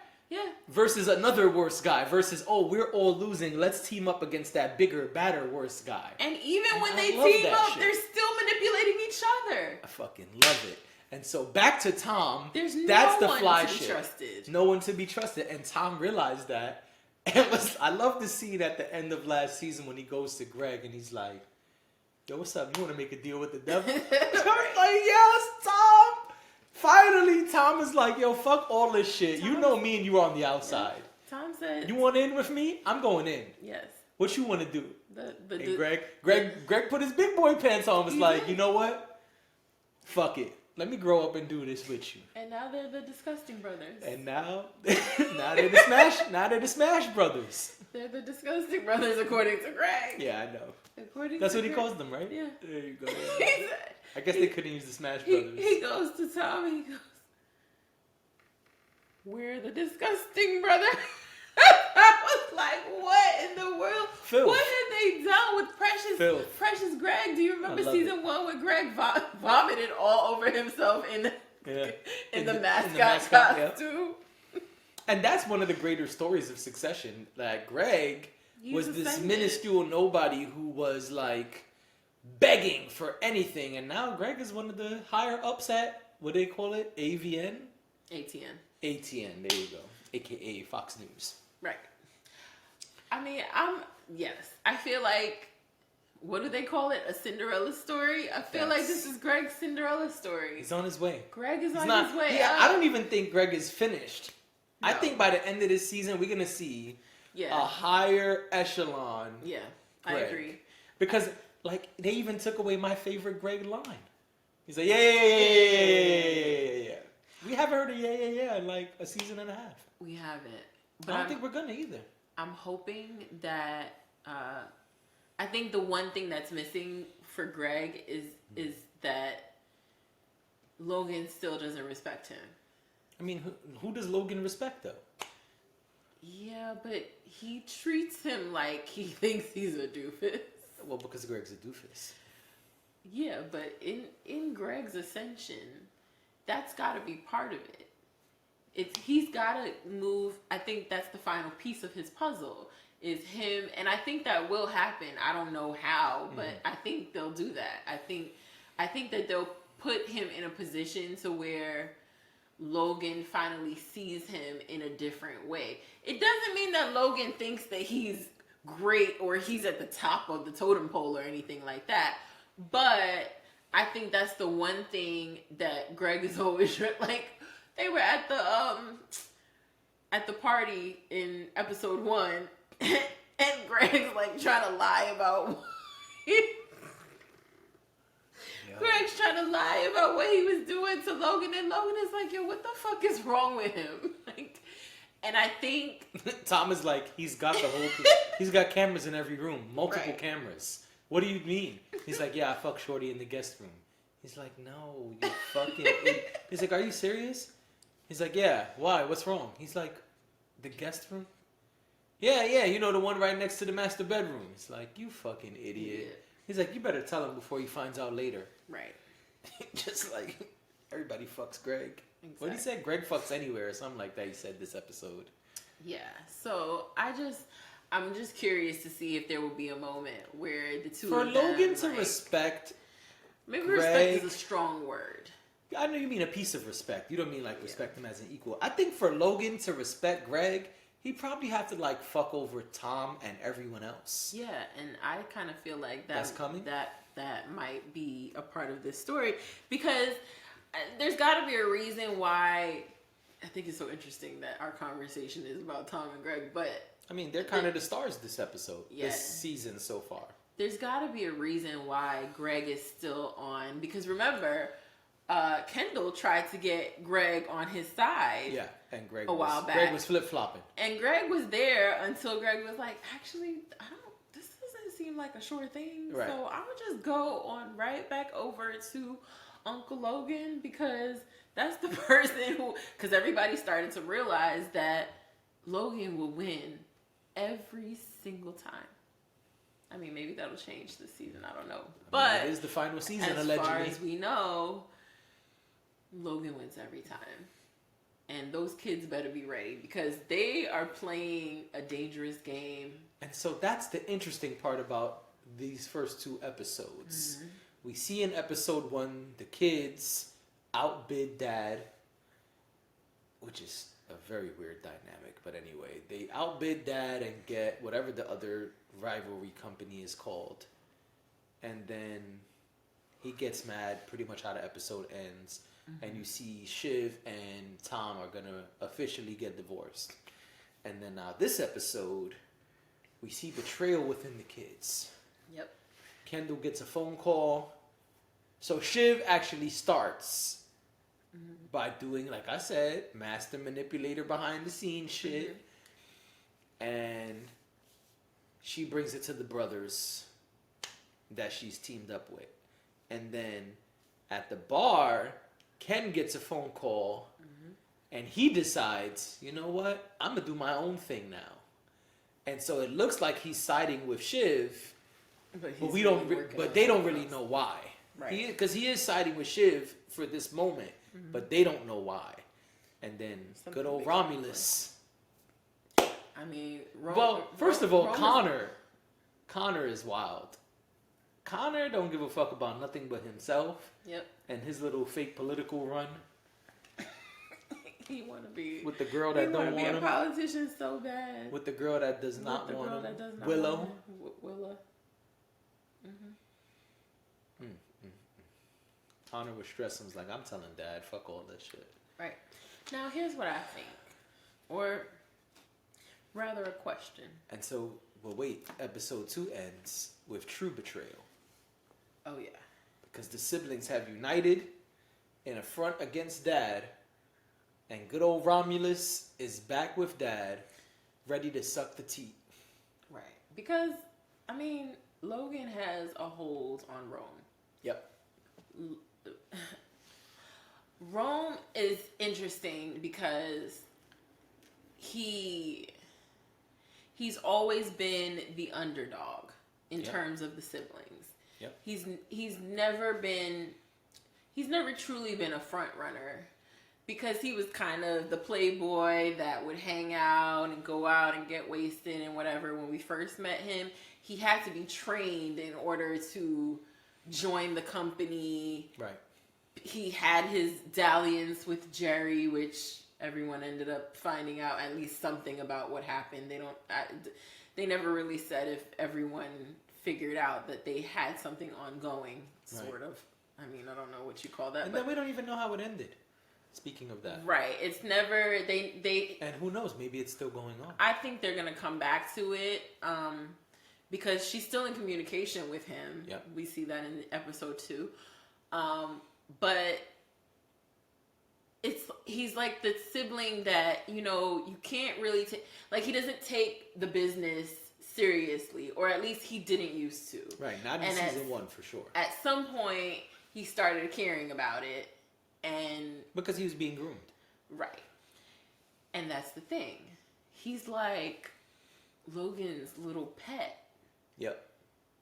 Versus another worse guy. Versus, oh, we're all losing. Let's team up against that bigger, badder, worse guy. And even when they team up, they're still manipulating each other. I fucking love it. And so back to Tom. There's that's no the one fly to be shit. trusted. No one to be trusted. And Tom realized that. And I love the scene at the end of last season when he goes to Greg and he's like, yo, what's up? You want to make a deal with the devil? I'm like, yes, Tom. Finally, Tom is like, yo, fuck all this shit. You know me and you are on the outside. Yeah. Tom said, you want in with me? I'm going in. Yes. What you want to do? And Greg put his big boy pants on. Was like, you know what? Fuck it. Let me grow up and do this with you. And now they're the Disgusting Brothers. And now they're the Smash. Now they're the Smash Brothers. They're the Disgusting Brothers, according to Greg. Yeah, I know. That's what he calls them, right? Yeah. There you go. Yeah. I guess they couldn't use the Smash Brothers. He goes to Tom and he goes, we're the Disgusting Brothers. I was like, what in the world? Filth. What had they done with Precious Greg? Do you remember season 1 where Greg vomited all over himself in the mascot costume? Yeah. And that's one of the greater stories of Succession. That Greg was this minuscule nobody who was like begging for anything, and now Greg is one of the higher ups at, what do they call it? AVN? ATN, there you go. AKA Fox News. Right. I mean, I feel like, what do they call it? A Cinderella story? I feel like this is Greg's Cinderella story. He's on his way. Greg is on his way. Yeah, I don't even think Greg is finished. No. I think by the end of this season, we're going to see a higher echelon. Yeah, Greg. I agree. Because, like, they even took away my favorite Greg line. He's like, yeah. We haven't heard of yeah in like a season and a half. We haven't. But I don't think we're gonna either. I'm hoping that I think the one thing that's missing for Greg is that Logan still doesn't respect him. I mean, who does Logan respect though? Yeah, but he treats him like he thinks he's a doofus. Well, because Greg's a doofus. Yeah, but in Greg's ascension, that's got to be part of it. He's got to move. I think that's the final piece of his puzzle is him, and I think that will happen. I don't know how, but I think they'll do that. I think that they'll put him in a position to where Logan finally sees him in a different way. It doesn't mean that Logan thinks that he's great or he's at the top of the totem pole or anything like that. But I think that's the one thing that Greg is always like. They were at the party in episode 1, and Greg's like trying to lie about. Greg's trying to lie about what he was doing to Logan, and Logan is like, "Yo, what the fuck is wrong with him?" Like, and I think Tom is like, he's got he's got cameras in every room, multiple cameras. What do you mean? He's like, yeah, I fucked Shorty in the guest room. He's like, no, you fucking idiot. He's like, are you serious? He's like, yeah, why? What's wrong? He's like, the guest room? Yeah, you know, the one right next to the master bedroom. He's like, you fucking idiot. He's like, you better tell him before he finds out later. Right. Just like, everybody fucks Greg. Exactly. What did he say? Greg fucks anywhere or something like that he said this episode. Yeah, so I'm just curious to see if there will be a moment where the two For of them, Logan to respect maybe Greg, respect is a strong word. I know you mean a piece of respect. You don't mean like respect him as an equal. I think for Logan to respect Greg, he probably have to like fuck over Tom and everyone else. Yeah, and I kind of feel like that's coming. That might be a part of this story because there's got to be a reason why. I think it's so interesting that our conversation is about Tom and Greg, but I mean they're kind of the stars this episode, this season so far. There's got to be a reason why Greg is still on because remember. Kendall tried to get Greg on his side. Yeah, and Greg a while back. Greg was flip-flopping. And Greg was there until Greg was like, actually, this doesn't seem like a sure thing. Right. So I'm going to just go on right back over to Uncle Logan because that's the person who, because everybody started to realize that Logan will win every single time. I mean, maybe that'll change this season. I don't know. But it is the final season, as allegedly. far as we know, Logan wins every time. And those kids better be ready because they are playing a dangerous game. And so that's the interesting part about these first 2 episodes. Mm-hmm. We see in episode 1 the kids outbid Dad, which is a very weird dynamic. But anyway, they outbid Dad and get whatever the other rivalry company is called. And then he gets mad pretty much how the episode ends. Mm-hmm. And you see Shiv and Tom are going to officially get divorced. And then now this episode, we see betrayal within the kids. Yep. Kendall gets a phone call. So Shiv actually starts by doing, like I said, master manipulator behind the scenes shit. Mm-hmm. And she brings it to the brothers that she's teamed up with. And then at the bar, Ken gets a phone call and he decides, you know what? I'm going to do my own thing now. And so it looks like he's siding with Shiv, but they don't really know why. Right. Because he is siding with Shiv for this moment, but they don't know why. And then good old Romulus. I mean, first of all, Connor is wild. Connor don't give a fuck about nothing but himself. Yep. And his little fake political run. He want to be with the girl that don't want him. He want to be a politician so bad. With the girl that does not want him. Willow. Willow. Connor was stressing. Was like, I'm telling Dad, fuck all that shit. Right. Now here's what I think, or rather a question. And so, well, wait. Episode 2 ends with true betrayal. Oh yeah. because the siblings have united in a front against Dad, and good old Romulus is back with Dad, ready to suck the teat. Right. Because, I mean, Logan has a hold on Rome. Yep. Rome is interesting because he's always been the underdog in terms of the siblings. Yep. He's never truly been a front runner because he was kind of the playboy that would hang out and go out and get wasted and whatever. When we first met him, he had to be trained in order to join the company. Right. He had his dalliance with Jerry, which everyone ended up finding out at least something about what happened. They never really said if everyone figured out that they had something ongoing, sort of. I mean, I don't know what you call that. And then we don't even know how it ended. Speaking of that. Right. It's never, they And who knows, maybe it's still going on. I think they're going to come back to it because she's still in communication with him. Yep. We see that in episode 2. But he's like the sibling that, you can't really take, like, he doesn't take the business seriously, or at least he didn't used to. Right, not in season 1 for sure. At some point, he started caring about it, and because he was being groomed. Right. And that's the thing. He's like Logan's little pet. Yep.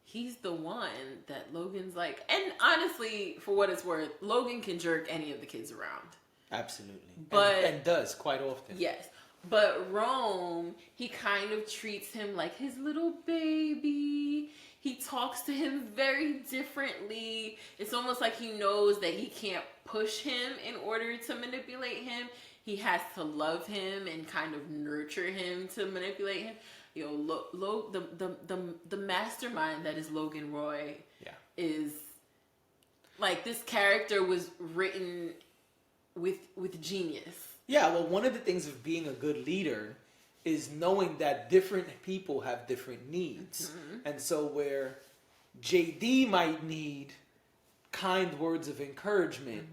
He's the one that Logan's like, and honestly, for what it's worth, Logan can jerk any of the kids around. Absolutely. But and does quite often. Yes. But Rome, he kind of treats him like his little baby. He talks to him very differently. It's almost like he knows that he can't push him in order to manipulate him. He has to love him and kind of nurture him to manipulate him. The mastermind that is Logan Roy is like, this character was written with genius. Yeah, well, one of the things of being a good leader is knowing that different people have different needs. Mm-hmm. And so where JD might need kind words of encouragement,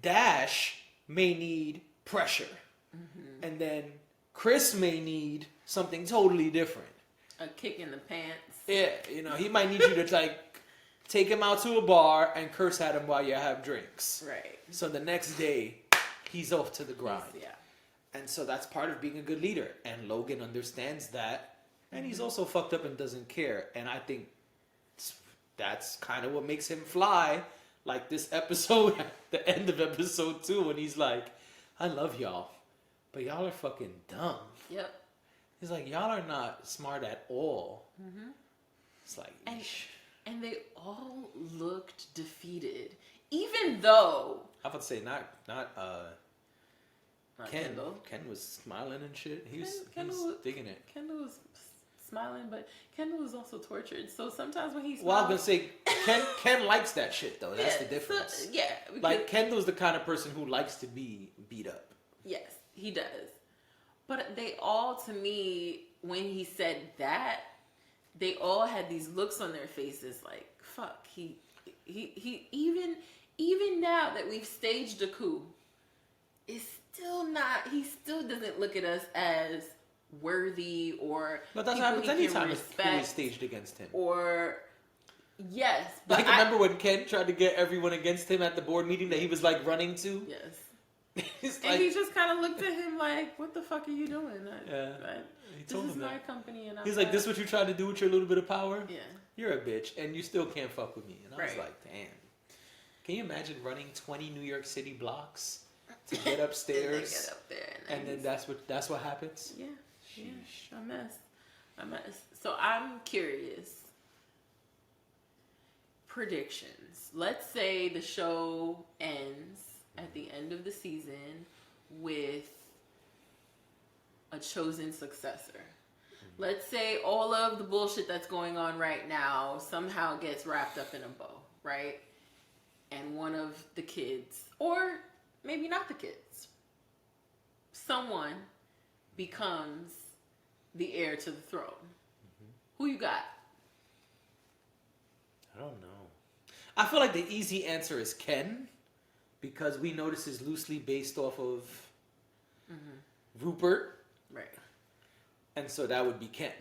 Dash may need pressure. Mm-hmm. And then Chris may need something totally different. A kick in the pants. Yeah, he might need you to take him out to a bar and curse at him while you have drinks. Right. So the next day, he's off to the grind. Yeah. And so that's part of being a good leader. And Logan understands that. And he's also fucked up and doesn't care. And I think that's kind of what makes him fly. Like this episode, the end of episode 2, when he's like, I love y'all, but y'all are fucking dumb. Yep. He's like, y'all are not smart at all. Mm-hmm. It's like, and they all looked defeated. Even though... I would say not Ken. Kendall. Ken was smiling and shit. He was digging it. Kendall was smiling, but Kendall was also tortured. So sometimes when he's well, I'm gonna say Ken likes that shit though. That's the difference. So, like Kendall's the kind of person who likes to be beat up. Yes, he does. But they all, to me, when he said that, they all had these looks on their faces like, fuck. He even now that we've staged a coup, is still not. He still doesn't look at us as worthy or. But that's happens anytime a coup is staged against him. Or yes, but remember when Ken tried to get everyone against him at the board meeting that he was like running to? Yes. And he just kind of looked at him like, "What the fuck are you doing?" He told him this is my company, and he's like, "This is what you tried to do with your little bit of power? Yeah, you're a bitch, and you still can't fuck with me." And I was like, "Damn, can you imagine running 20 New York City blocks to get upstairs, get up there, and then that's what happens?" Yeah, yeah, a mess. So I'm curious. Predictions. Let's say the show ends at the end of the season with a chosen successor. Mm-hmm. Let's say all of the bullshit that's going on right now somehow gets wrapped up in a bow, right? And one of the kids, or maybe not the kids, someone becomes the heir to the throne. Mm-hmm. Who you got? I don't know. I feel like the easy answer is Ken, because we know this is loosely based off of Rupert, Right. and so that would be Ken.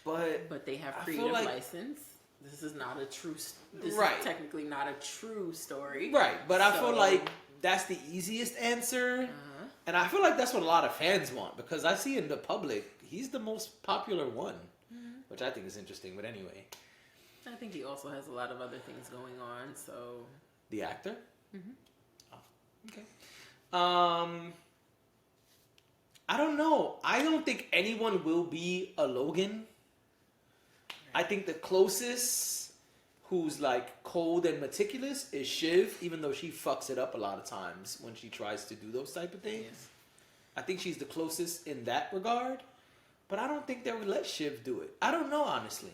But they have I creative feel like- license. This is not a true. This Right. is technically not a true story. Right, but I feel So- like that's the easiest answer, and I feel like that's what a lot of fans want, because I see in the public, he's the most popular one, which I think is interesting, but anyway. I think he also has a lot of other things going on, so... The actor? Oh, okay. I don't know. I don't think anyone will be a Logan. I think the closest who's like cold and meticulous is Shiv, even though she fucks it up a lot of times when she tries to do those type of things. Yeah. I think she's the closest in that regard, but I don't think they would let Shiv do it. I don't know, honestly.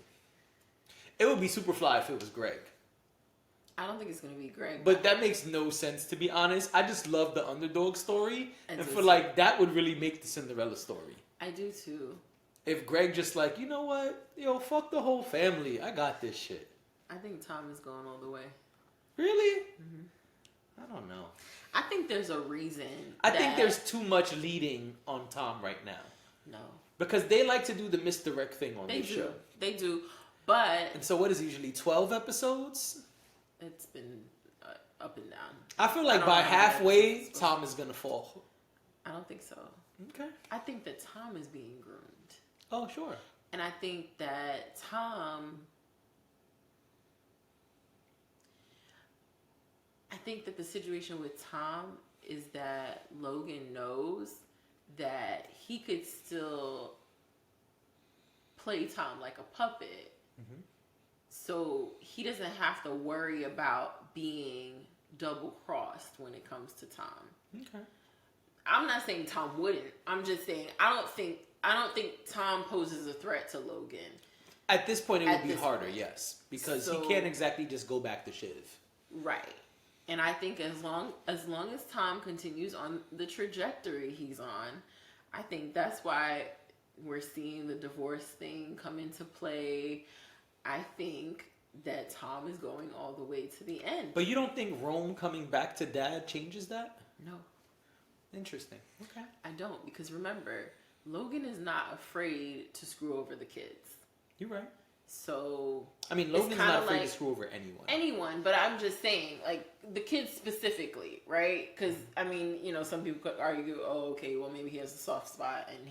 It would be super fly if it was Greg. I don't think it's going to be Greg. But that makes no sense, to be honest. I just love the underdog story, and so feel like that would really make the Cinderella story. I do too. If Greg just like, you know what? Yo, fuck the whole family. I got this shit. I think Tom is going all the way. Really? I don't know. I think there's a reason. I think there's too much leading on Tom right now. No. Because they like to do the misdirect thing on They this do. show. They do. But And so what is it, usually 12 episodes? it's been up and down. I feel I like don't by know how many halfway, episodes. Tom is going to fall. I don't think so. Okay. I think that Tom is being groomed. Oh, sure. And I think that I think that the situation with Tom is that Logan knows that he could still play Tom like a puppet. So he doesn't have to worry about being double crossed when it comes to Tom. Okay. I'm not saying Tom wouldn't. I'm just saying I don't think Tom poses a threat to Logan. At this point, it At would be this harder, point. yes. Because So- he can't exactly just go back to Shiv. Right. And I think as long as Tom continues on the trajectory he's on, I think that's why we're seeing the divorce thing come into play. I think that Tom is going all the way to the end. But you don't think Rome coming back to Dad changes that? No, Interesting. Okay. I don't, because remember, Logan is not afraid to screw over the kids. You're right. So I mean, it's Logan's kinda not afraid like to screw over anyone. anyone, but I'm just saying, like, the kids specifically, right? Because, I mean, you know, some people could argue, oh, okay, well, maybe he has a soft spot and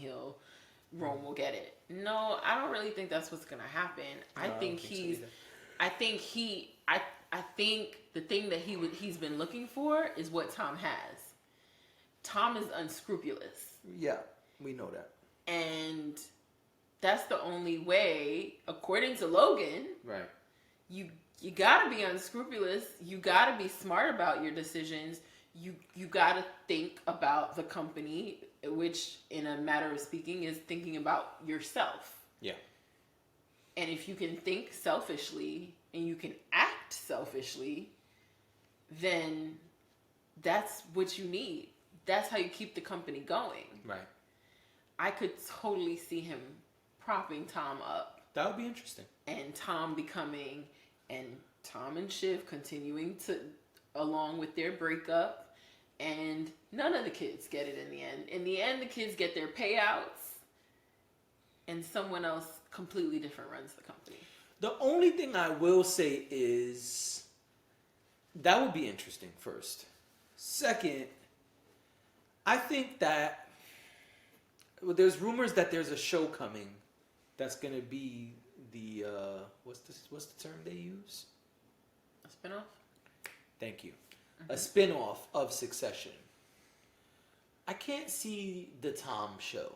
Rome will get it. No, I don't really think that's what's going to happen. No, I don't think so he's, either. I think the thing that he's been looking for is what Tom has. Tom is unscrupulous. Yeah, we know that. And that's the only way, according to Logan, Right. you gotta be unscrupulous. You gotta be smart about your decisions. You gotta think about the company, which, in a matter of speaking, is thinking about yourself. Yeah. And if you can think selfishly and you can act selfishly, then that's what you need. That's how you keep the company going. Right. I could totally see him propping Tom up. That would be interesting. And Tom and Shiv continuing to, along with their breakup, and none of the kids get it in the end. In the end, the kids get their payouts, and someone else completely different runs the company. The only thing I will say is that would be interesting, first. Second, I think that there's rumors that there's a show coming that's going to be the what's the term they use? A spinoff? Thank you. A spin-off of Succession. I can't see the Tom show.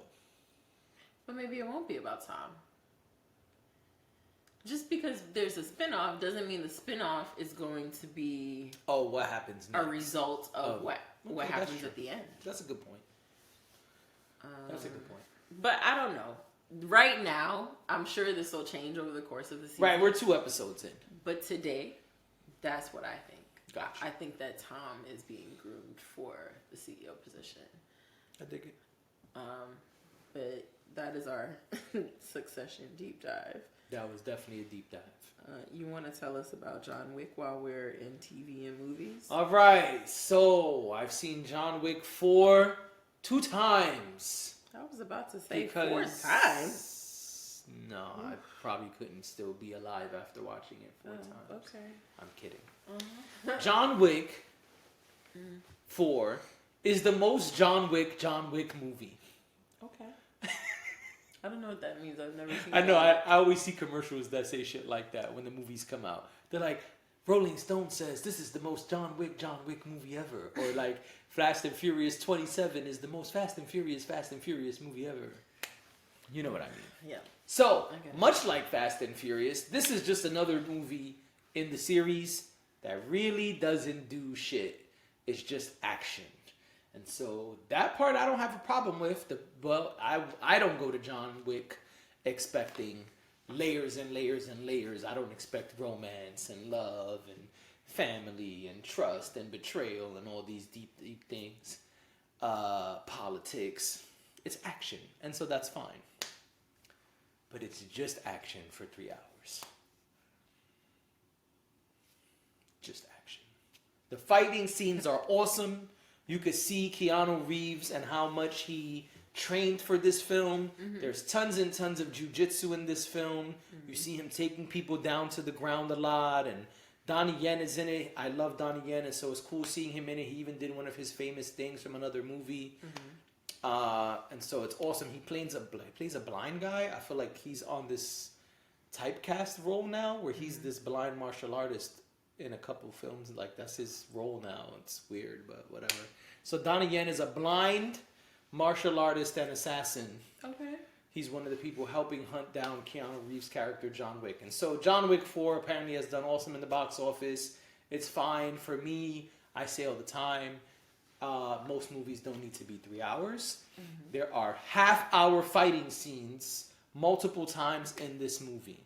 But maybe it won't be about Tom. Just because there's a spinoff doesn't mean the spinoff is going to be Oh, what happens a next? result of Oh, what okay, that's happens true. at the end. That's a good point. That's a good point. But I don't know. Right now, I'm sure this will change over the course of the season. Right, we're 2 episodes in. But today, that's what I think. Gotcha. I think that Tom is being groomed for the CEO position. I dig it. But that is our Succession deep dive. That was definitely a deep dive. You want to tell us about John Wick while we're in TV and movies? All right, so I've seen John Wick 4 2 times. I was about to say 4 times. No, I probably couldn't still be alive after watching it 4 times. Okay. I'm kidding. John Wick 4 is the most John Wick movie. Okay. I don't know what that means. I've never seen I know. that. I always see commercials that say shit like that when the movies come out. They're like, Rolling Stone says this is the most John Wick movie ever. Or like, Fast and Furious 27 is the most Fast and Furious movie ever. You know what I mean. Yeah. So, much like Fast and Furious, this is just another movie in the series that really doesn't do shit. It's just action. And so that part I don't have a problem with. But I don't go to John Wick expecting layers and layers and layers. I don't expect romance and love and family and trust and betrayal and all these deep, deep things. Politics. It's action. And so that's fine. But it's just action for 3 hours. Just action. The fighting scenes are awesome. You could see Keanu Reeves and how much he trained for this film. Mm-hmm. There's tons and tons of jujitsu in this film. Mm-hmm. You see him taking people down to the ground a lot. And Donnie Yen is in it. I love Donnie Yen, and so it's cool seeing him in it. He even did one of his famous things from another movie. Mm-hmm. And so it's awesome. He plays a blind guy. I feel like he's on this typecast role now where he's this blind martial artist in a couple films. Like, that's his role now. It's weird, but whatever. So Donnie Yen is a blind martial artist and assassin. Okay. He's one of the people helping hunt down Keanu Reeves' character, John Wick. And so John Wick 4 apparently has done awesome in the box office. It's fine. For me, I say all the time, most movies don't need to be 3 hours. Mm-hmm. There are half-hour fighting scenes multiple times in this movie.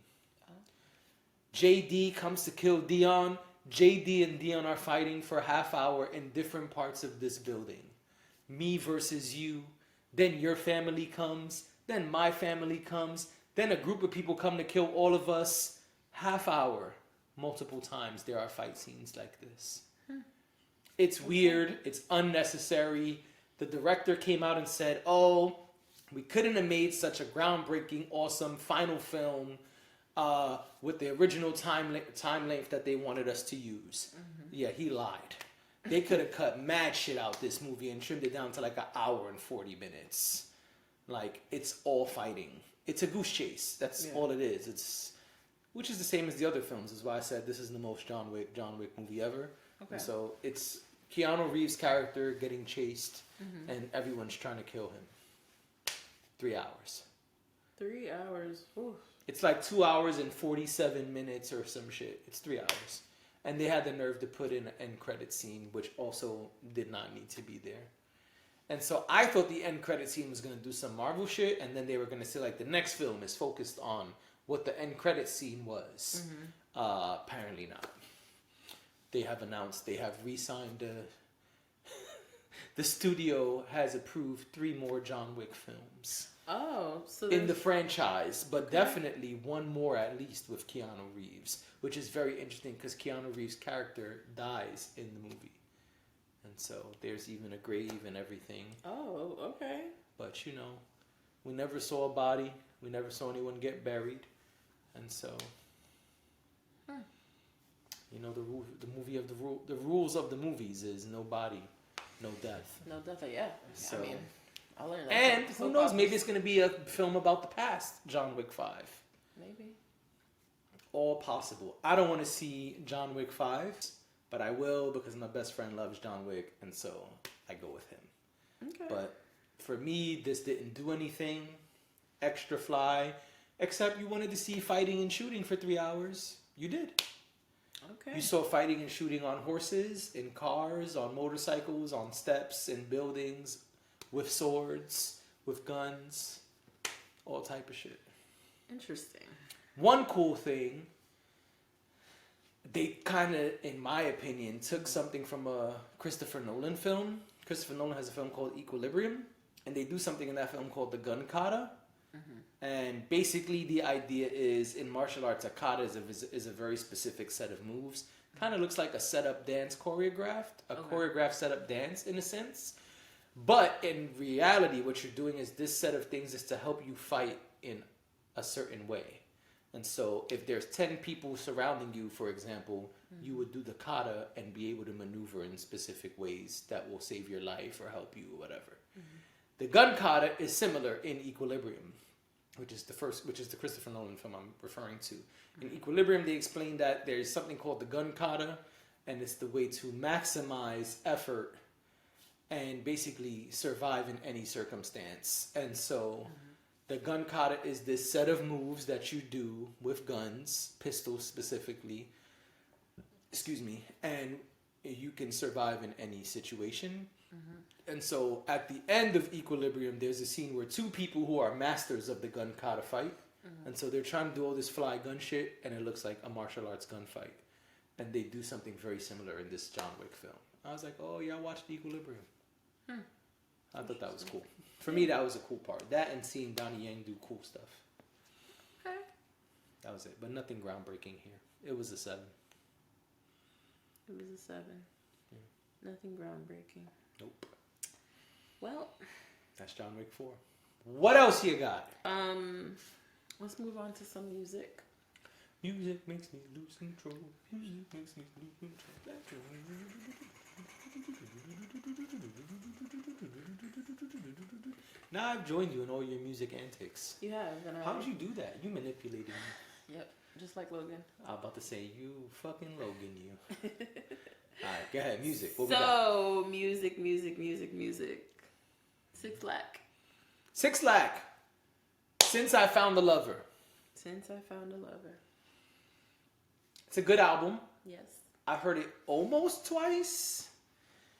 JD comes to kill Dion. JD and Dion are fighting for a half hour in different parts of this building. Me versus you. Then your family comes. Then my family comes. Then a group of people come to kill all of us. Half hour. Multiple times there are fight scenes like this. It's weird. It's unnecessary. The director came out and said, we couldn't have made such a groundbreaking, awesome final film with the original time length that they wanted us to use. Mm-hmm. Yeah, he lied. They could have cut mad shit out this movie and trimmed it down to like an hour and 40 minutes. Like, it's all fighting. It's a goose chase. That's all it is. Which is the same as the other films. Is why I said this is the most John Wick movie ever. Okay. And so it's Keanu Reeves' character getting chased, and everyone's trying to kill him. 3 hours. 3 hours. Oof. It's like 2 hours and 47 minutes or some shit. It's 3 hours. And they had the nerve to put in an end credit scene, which also did not need to be there. And so I thought the end credit scene was going to do some Marvel shit, and then they were going to say, like, the next film is focused on what the end credit scene was. Apparently not. They have announced they have re-signed the studio has approved 3 more John Wick films. Oh, so in the franchise, but definitely one more at least with Keanu Reeves, which is very interesting because Keanu Reeves' character dies in the movie, and so there's even a grave and everything. Oh, okay. But you know, we never saw a body, we never saw anyone get buried, and so you know the rules of the movies is no body, no death. No death, yeah. So, I mean, I learned that. And who knows? Maybe it's going to be a film about the past, John Wick 5. Maybe. All possible. I don't want to see John Wick 5, but I will because my best friend loves John Wick, and so I go with him. Okay. But for me, this didn't do anything extra fly, except you wanted to see fighting and shooting for 3 hours. You did. Okay. You saw fighting and shooting on horses, in cars, on motorcycles, on steps, in buildings, with swords, with guns, all type of shit. Interesting. One cool thing, they kind of, in my opinion, took something from a Christopher Nolan film. Christopher Nolan has a film called Equilibrium, and they do something in that film called The Gun Kata, And basically the idea is in martial arts, a kata is a very specific set of moves. Kind of looks like a setup dance choreographed, choreographed setup dance in a sense. But in reality, what you're doing is this set of things is to help you fight in a certain way. And so if there's 10 people surrounding you, for example, you would do the kata and be able to maneuver in specific ways that will save your life or help you or whatever. The gun kata is similar in Equilibrium, which is the Christopher Nolan film I'm referring to. In Equilibrium, they explain that there's something called the gun kata, and it's the way to maximize effort and basically survive in any circumstance. And so the gun kata is this set of moves that you do with guns, pistols specifically, and you can survive in any situation. And so at the end of Equilibrium, there's a scene where two people who are masters of the gun kata fight. And so they're trying to do all this fly gun shit, and it looks like a martial arts gunfight. And they do something very similar in this John Wick film. I was like, oh yeah, I watched Equilibrium. I thought that was cool. For me, that was a cool part. That and seeing Donnie Yen do cool stuff. Okay. That was it. But nothing groundbreaking here. It was a 7. It was a 7. Yeah. Nothing groundbreaking. Nope. Well, that's John Wick 4. What else you got? Let's move on to some music. Music makes me lose control. Music makes me lose control. Now I've joined you in all your music antics. You have. How'd you do that? You manipulated me. Yep, just like Logan. I was about to say, you fucking Logan, you. Alright, go ahead, music. What music. 6 Lack. 6 Lack. Since I Found a Lover. Since I Found a Lover. It's a good album. Yes. I've heard it almost twice.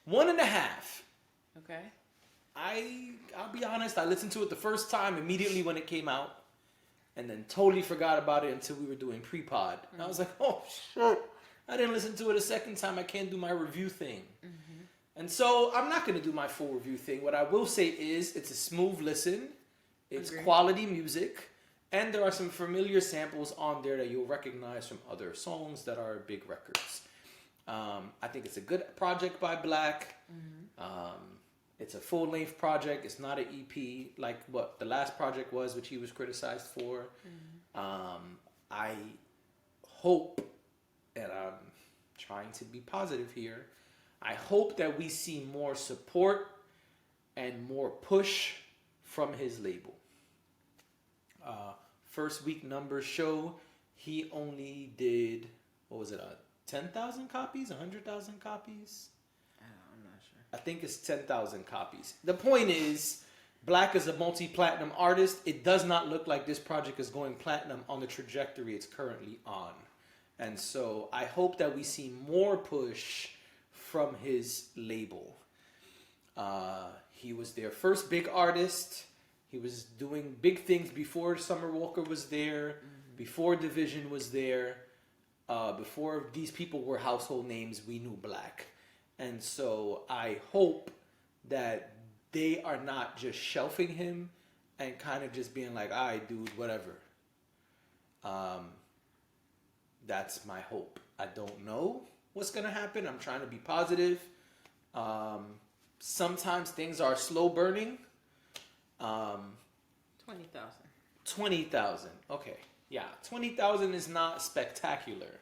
1.5. Okay. I'll be honest, I listened to it the first time immediately when it came out, and then totally forgot about it until we were doing pre-pod. And I was like, oh shit, I didn't listen to it a second time. I can't do my review thing. And so I'm not going to do my full review thing. What I will say is it's a smooth listen. It's quality music. And there are some familiar samples on there that you'll recognize from other songs that are big records. I think it's a good project by Black. It's a full-length project. It's not an EP like what the last project was, which he was criticized for. I hope, and I'm trying to be positive here, I hope that we see more support and more push from his label. First week numbers show he only did, 10,000 copies, 100,000 copies? I'm not sure. I think it's 10,000 copies. The point is, Black is a multi-platinum artist. It does not look like this project is going platinum on the trajectory it's currently on. And so I hope that we see more push from his label. He was their first big artist. He was doing big things before Summer Walker was there, before Division was there, before these people were household names. We knew Black. And so I hope that they are not just shelving him and kind of just being like, all right, dude, whatever. That's my hope. I don't know what's going to happen. I'm trying to be positive. Sometimes things are slow burning. 20,000. 20,000. Okay. Yeah. 20,000 is not spectacular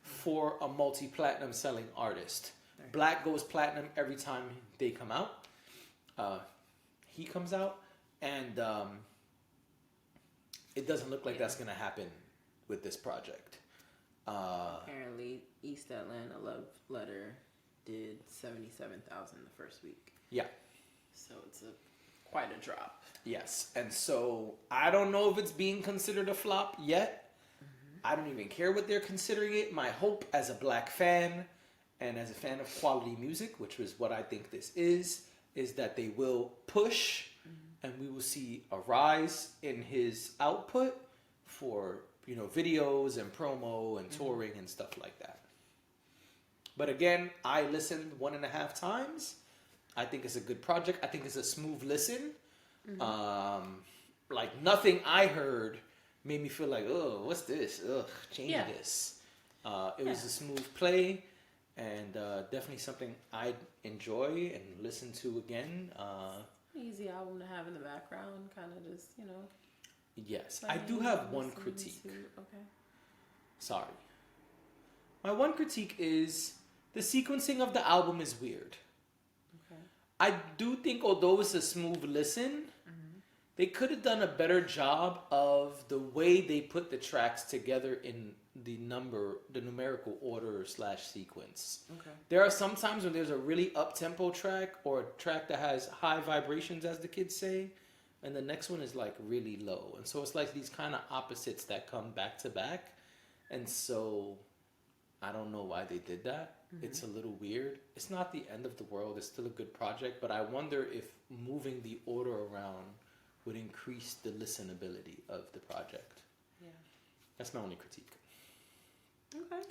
for a multi-platinum selling artist. Right. Black goes platinum every time they come out. He comes out, and it doesn't look like that's going to happen with this project. Apparently, East Atlanta Love Letter did 77,000 the first week. Yeah. So it's quite a drop. Yes. And so I don't know if it's being considered a flop yet. I don't even care what they're considering it. My hope as a Black fan and as a fan of quality music, which is what I think this is that they will push and we will see a rise in his output for, videos and promo and touring and stuff like that. But again, I listened 1.5 times. I think it's a good project. I think it's a smooth listen. like nothing I heard made me feel like, oh, what's this? Ugh, change this. It was a smooth play, and definitely something I'd enjoy and listen to again. Easy album to have in the background, kind of just, Yes, I do have one critique. Okay. Sorry. My one critique is the sequencing of the album is weird. Okay. I do think, although it's a smooth listen, they could have done a better job of the way they put the tracks together in the numerical order / sequence. Okay. There are some times when there's a really up-tempo track or a track that has high vibrations, as the kids say, and the next one is like really low. And so it's like these kind of opposites that come back to back. And so I don't know why they did that. It's a little weird. It's not the end of the world. It's still a good project, but I wonder if moving the order around would increase the listenability of the project. Yeah. That's my only critique. Okay.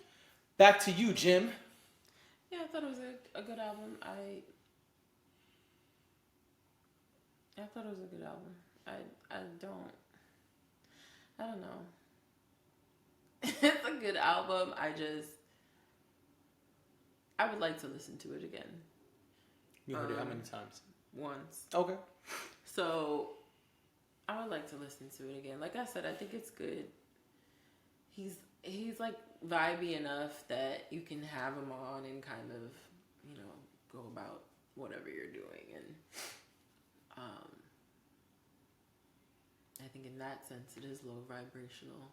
Back to you, Jim. Yeah, I thought it was a good album. I thought it was a good album. I don't know. It's a good album. I would like to listen to it again. You heard it how many times? Once. Okay. So I would like to listen to it again. Like I said, I think it's good. He's like vibey enough that you can have him on and kind of, go about whatever you're doing. And I think in that sense it is low vibrational.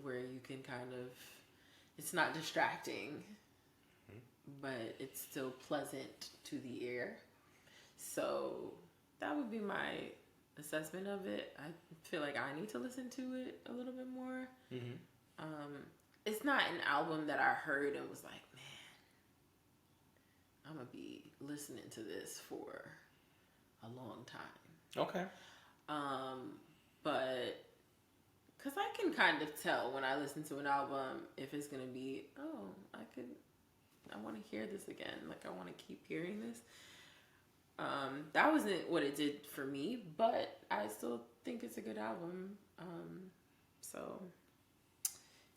Where you can kind of, it's not distracting, but it's still pleasant to the ear. So that would be my assessment of it. I feel like I need to listen to it a little bit more. It's not an album that I heard and was like, man, I'm gonna be listening to this for a long time. Okay. But because I can kind of tell when I listen to an album if it's gonna be, I want to hear this again. Like I want to keep hearing this. That wasn't what it did for me, but I still think it's a good album. So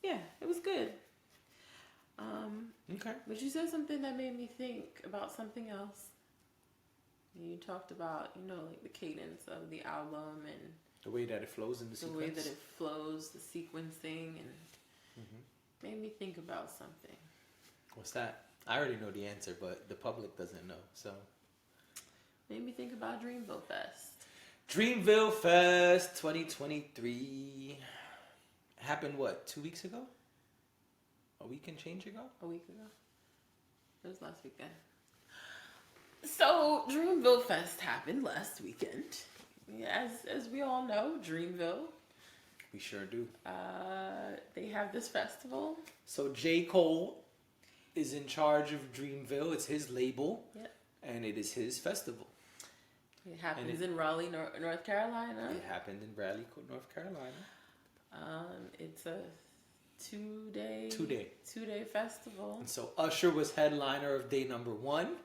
yeah, it was good. Okay. But you said something that made me think about something else. You talked about, like the cadence of the album and the way that it flows in the sequence. The way that it flows, the sequencing, and made me think about something. What's that? I already know the answer, but the public doesn't know, so. Made me think about Dreamville Fest. Dreamville Fest 2023 happened, 2 weeks ago? A week and change ago? A week ago. It was last weekend. So, Dreamville Fest happened last weekend. As we all know, Dreamville. We sure do. They have this festival. So J. Cole is in charge of Dreamville. It's his label. Yep. And it is his festival. It happens in Raleigh, North Carolina. It happened in Raleigh, North Carolina. It's a two-day festival. And so Usher was headliner of day number 1.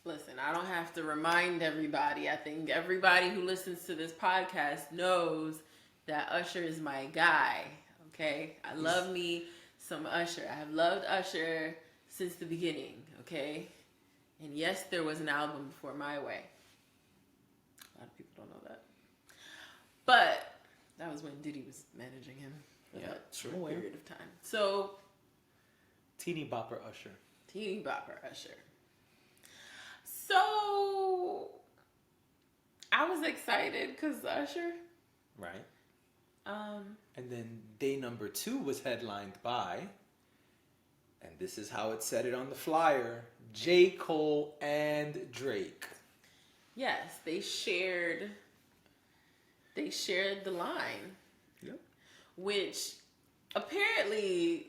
Listen, I don't have to remind everybody. I think everybody who listens to this podcast knows that Usher is my guy. Okay? I love me some Usher. I have loved Usher since the beginning. Okay? And yes, there was an album before My Way. A lot of people don't know that. But that was when Diddy was managing him for that short period of time. So, Teeny Bopper Usher. Teeny Bopper Usher. So, I was excited because Usher. Right. And then day number 2 was headlined by, and this is how it said it on the flyer, J. Cole and Drake. Yes, they shared the line. Yep. Which apparently,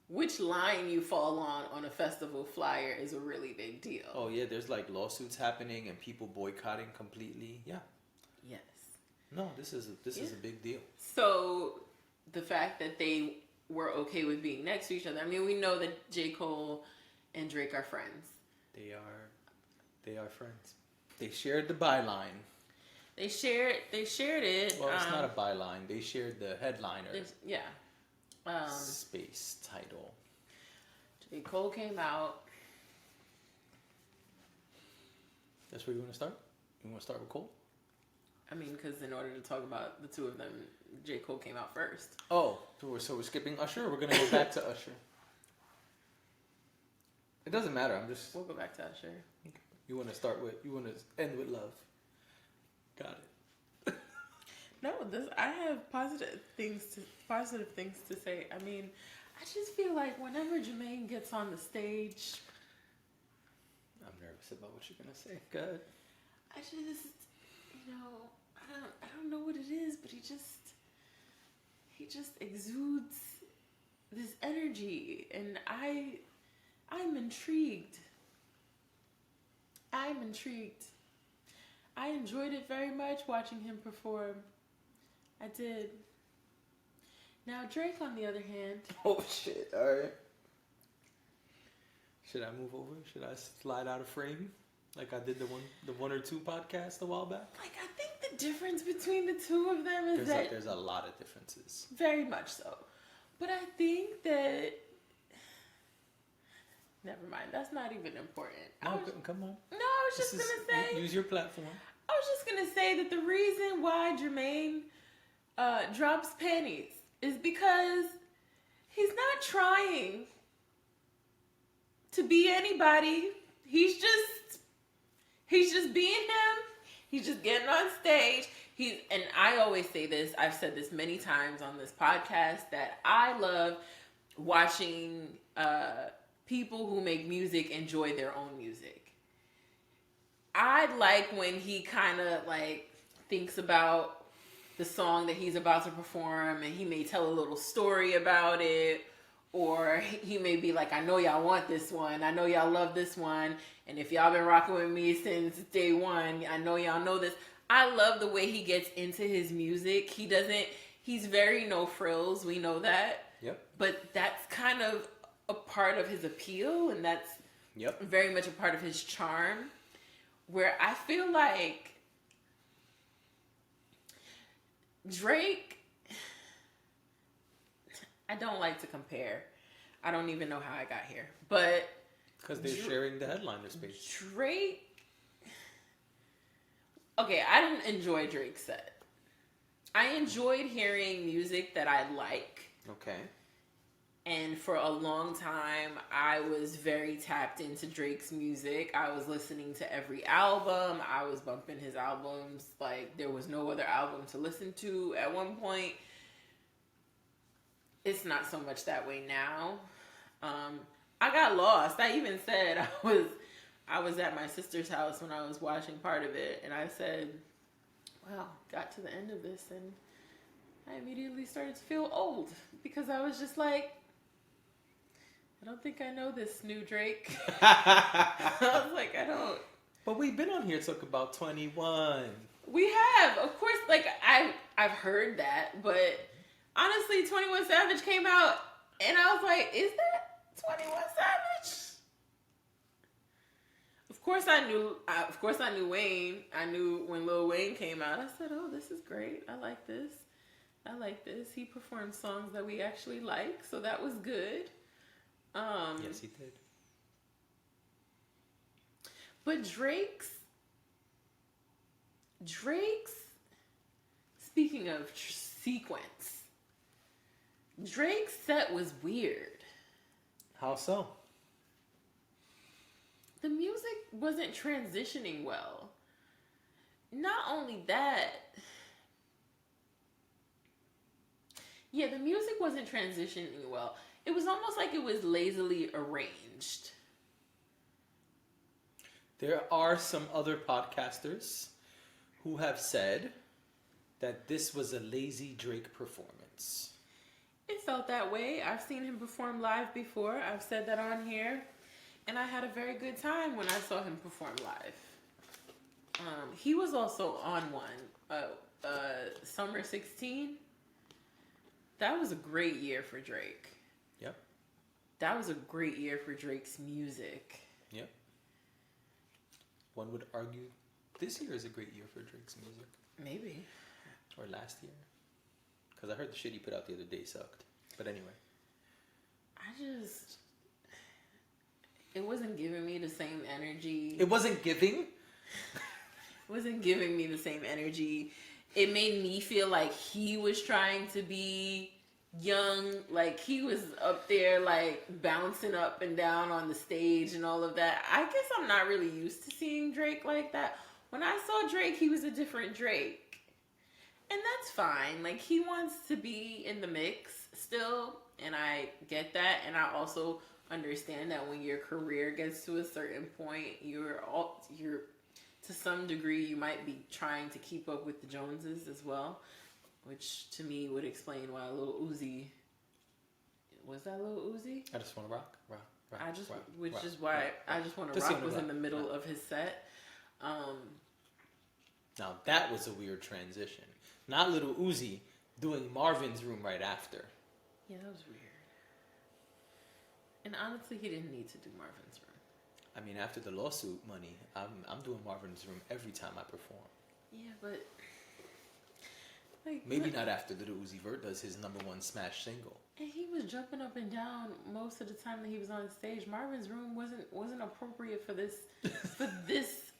which line you fall on a festival flyer is a really big deal. Oh yeah, there's like lawsuits happening and people boycotting completely. Yeah. Yes. No, this is a big deal. So the fact that they were okay with being next to each other. I mean, we know that J. Cole and Drake are friends. They are friends. They shared the byline. They shared it. Well, it's not a byline. They shared the headliner. Yeah. Space title. J. Cole came out. That's where you want to start? You want to start with Cole? I mean, because in order to talk about the two of them, J. Cole came out first. Oh, so we're skipping Usher? Or we're going to go back to Usher? It doesn't matter. We'll go back to Usher. You want to end with love. Got it. No, I have positive things to say. I mean, I just feel like whenever Jermaine gets on the stage, I'm nervous about what you're gonna say. Go ahead. I just, I don't know what it is, but he just exudes this energy, and I'm intrigued. I enjoyed it very much watching him perform. I did. Now Drake, on the other hand. Oh shit! All right. Should I move over? Should I slide out of frame like I did the one or two podcast a while back? Like, I think the difference between the two of them is there's a lot of differences. Very much so, but I think that. Never mind. That's not even important. No, come on. No, I was just gonna say. Use your platform. I was just gonna say that the reason why Jermaine drops panties is because he's not trying to be anybody. He's just being him. He's just getting on stage. And I always say this. I've said this many times on this podcast that I love watching people who make music enjoy their own music. I like when he kind of like thinks about the song that he's about to perform, and he may tell a little story about it, or he may be like, I know y'all want this one. I know y'all love this one. And if y'all been rocking with me since day one, I know y'all know this. I love the way he gets into his music. He's very no frills. We know that. Yep. But that's kind of a part of his appeal, and that's very much a part of his charm, where I feel like Drake, I don't like to compare. I don't even know how I got here, but because they're sharing the headliner space. Drake, okay, I didn't enjoy Drake's set. I enjoyed hearing music that I like. Okay. And for a long time, I was very tapped into Drake's music. I was listening to every album. I was bumping his albums like there was no other album to listen to at one point. It's not so much that way now. I got lost. I even said I was at my sister's house when I was watching part of it, and I said, wow, got to the end of this, and I immediately started to feel old because I was just like, I don't think I know this new Drake. I was like, I don't. But we've been on here talking about 21. We have, of course. Like I've heard that, but honestly, 21 Savage came out, and I was like, is that 21 Savage? Of course I knew Wayne. I knew when Lil Wayne came out. I said, oh, this is great. I like this. He performed songs that we actually like, so that was good. Yes, he did. But Drake's, speaking of sequence, Drake's set was weird. How so? The music wasn't transitioning well. Not only that, the music wasn't transitioning well. It was almost like it was lazily arranged. There are some other podcasters who have said that this was a lazy Drake performance. It felt that way. I've seen him perform live before. I've said that on here. And I had a very good time when I saw him perform live. He was also on one, Summer 16. That was a great year for Drake. Yep. That was a great year for Drake's music. Yep. One would argue this year is a great year for Drake's music. Maybe. Or last year. Because I heard the shit he put out the other day sucked. But anyway. It wasn't giving me the same energy. It wasn't giving? It wasn't giving me the same energy. It made me feel like he was trying to be young. Like he was up there like bouncing up and down on the stage and all of that. I guess I'm not really used to seeing Drake like that. When I saw Drake, he was a different Drake. And that's fine. Like he wants to be in the mix still. And I get that. And I also understand that when your career gets to a certain point, you're to some degree you might be trying to keep up with the Joneses as well, which to me would explain why Lil Uzi was that Lil Uzi? I just want to rock. I just want to rock was in the middle of his set. Now that was a weird transition. Not Lil Uzi doing Marvin's Room right after. Yeah, that was weird. And honestly, he didn't need to do Marvin's Room. I mean, after the lawsuit money, I'm doing Marvin's Room every time I perform. Yeah, but like maybe not after Lil Uzi Vert does his #1 smash single. And he was jumping up and down most of the time that he was on stage. Marvin's Room wasn't appropriate for this for this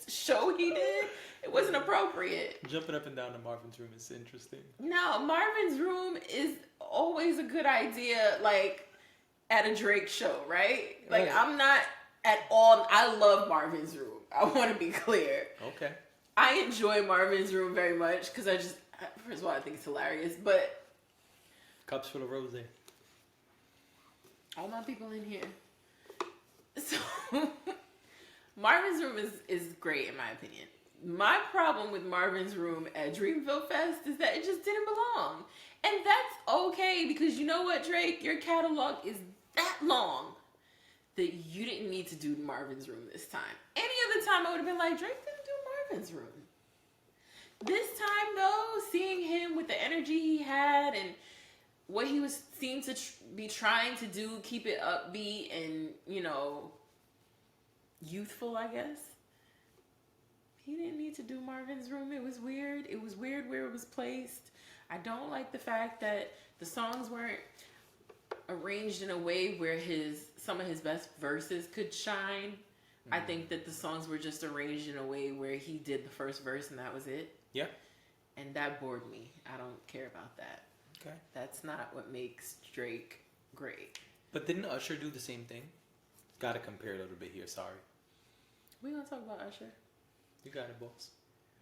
show he did. It wasn't appropriate. Jumping up and down to Marvin's Room is interesting. No, Marvin's Room is always a good idea, like at a Drake show, right? Like I'm not at all. I love Marvin's Room. I want to be clear. Okay. I enjoy Marvin's Room very much because first of all, I think it's hilarious, but cups full of rosé. All my people in here. So Marvin's Room is great in my opinion. My problem with Marvin's Room at Dreamville Fest is that it just didn't belong. And that's okay because you know what, Drake? Your catalog is that long that you didn't need to do Marvin's Room this time. Any other time I would have been like, Drake didn't do Marvin's Room. This time though, seeing him with the energy he had and what he seemed to be trying to do, keep it upbeat and, youthful, I guess. He didn't need to do Marvin's Room. It was weird. It was weird where it was placed. I don't like the fact that the songs weren't arranged in a way where some of his best verses could shine. I think that the songs were just arranged in a way where he did the first verse and that was it. Yeah. And that bored me. I don't care about that. Okay. That's not what makes Drake great. But didn't Usher do the same thing? Gotta compare a little bit here, sorry. We're gonna talk about Usher. You got it, boss.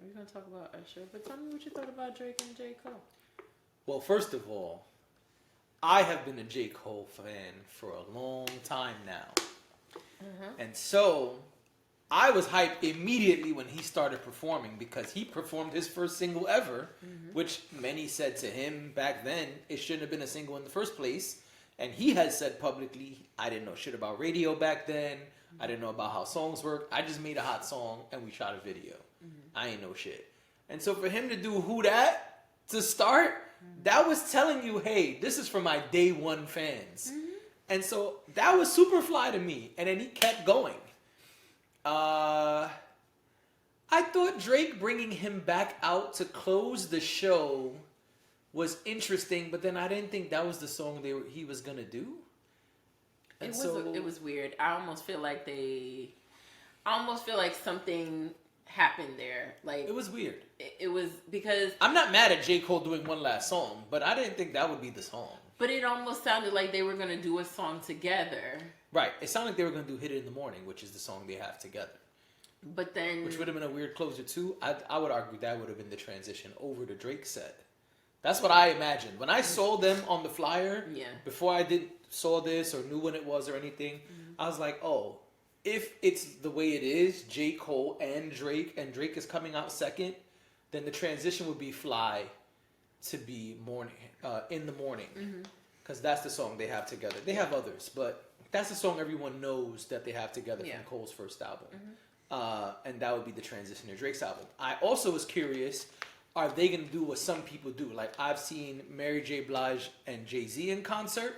We're gonna talk about Usher. But tell me what you thought about Drake and J. Cole. Well, first of all, I have been a J. Cole fan for a long time now. And so I was hyped immediately when he started performing because he performed his first single ever, which many said to him back then it shouldn't have been a single in the first place. And he had said publicly, I didn't know shit about radio back then. I didn't know about how songs work. I just made a hot song and we shot a video. I ain't know shit. And so for him to do Who Dat to start, that was telling you, hey, this is for my day one fans. And so that was super fly to me. And then he kept going. I thought Drake bringing him back out to close the show was interesting, but then I didn't think that was the song he was gonna do. And it was weird. I almost feel like something happened there. Like it was weird. It was because I'm not mad at J. Cole doing one last song, but I didn't think that would be the song. But it almost sounded like they were gonna do a song together. Right. It sounded like they were gonna do "Hit It in the Morning," which is the song they have together. But then, which would have been a weird closer too. I would argue that would have been the transition over to Drake's set. That's what I imagined. When I saw them on the flyer, before I saw this or knew when it was or anything, I was like, oh, if it's the way it is, J. Cole and Drake is coming out second, then the transition would be fly to be in the morning. Because that's the song they have together. They have others, but that's the song everyone knows that they have together from Cole's first album. And that would be the transition to Drake's album. I also was curious are they gonna do what some people do? Like I've seen Mary J. Blige and Jay-Z in concert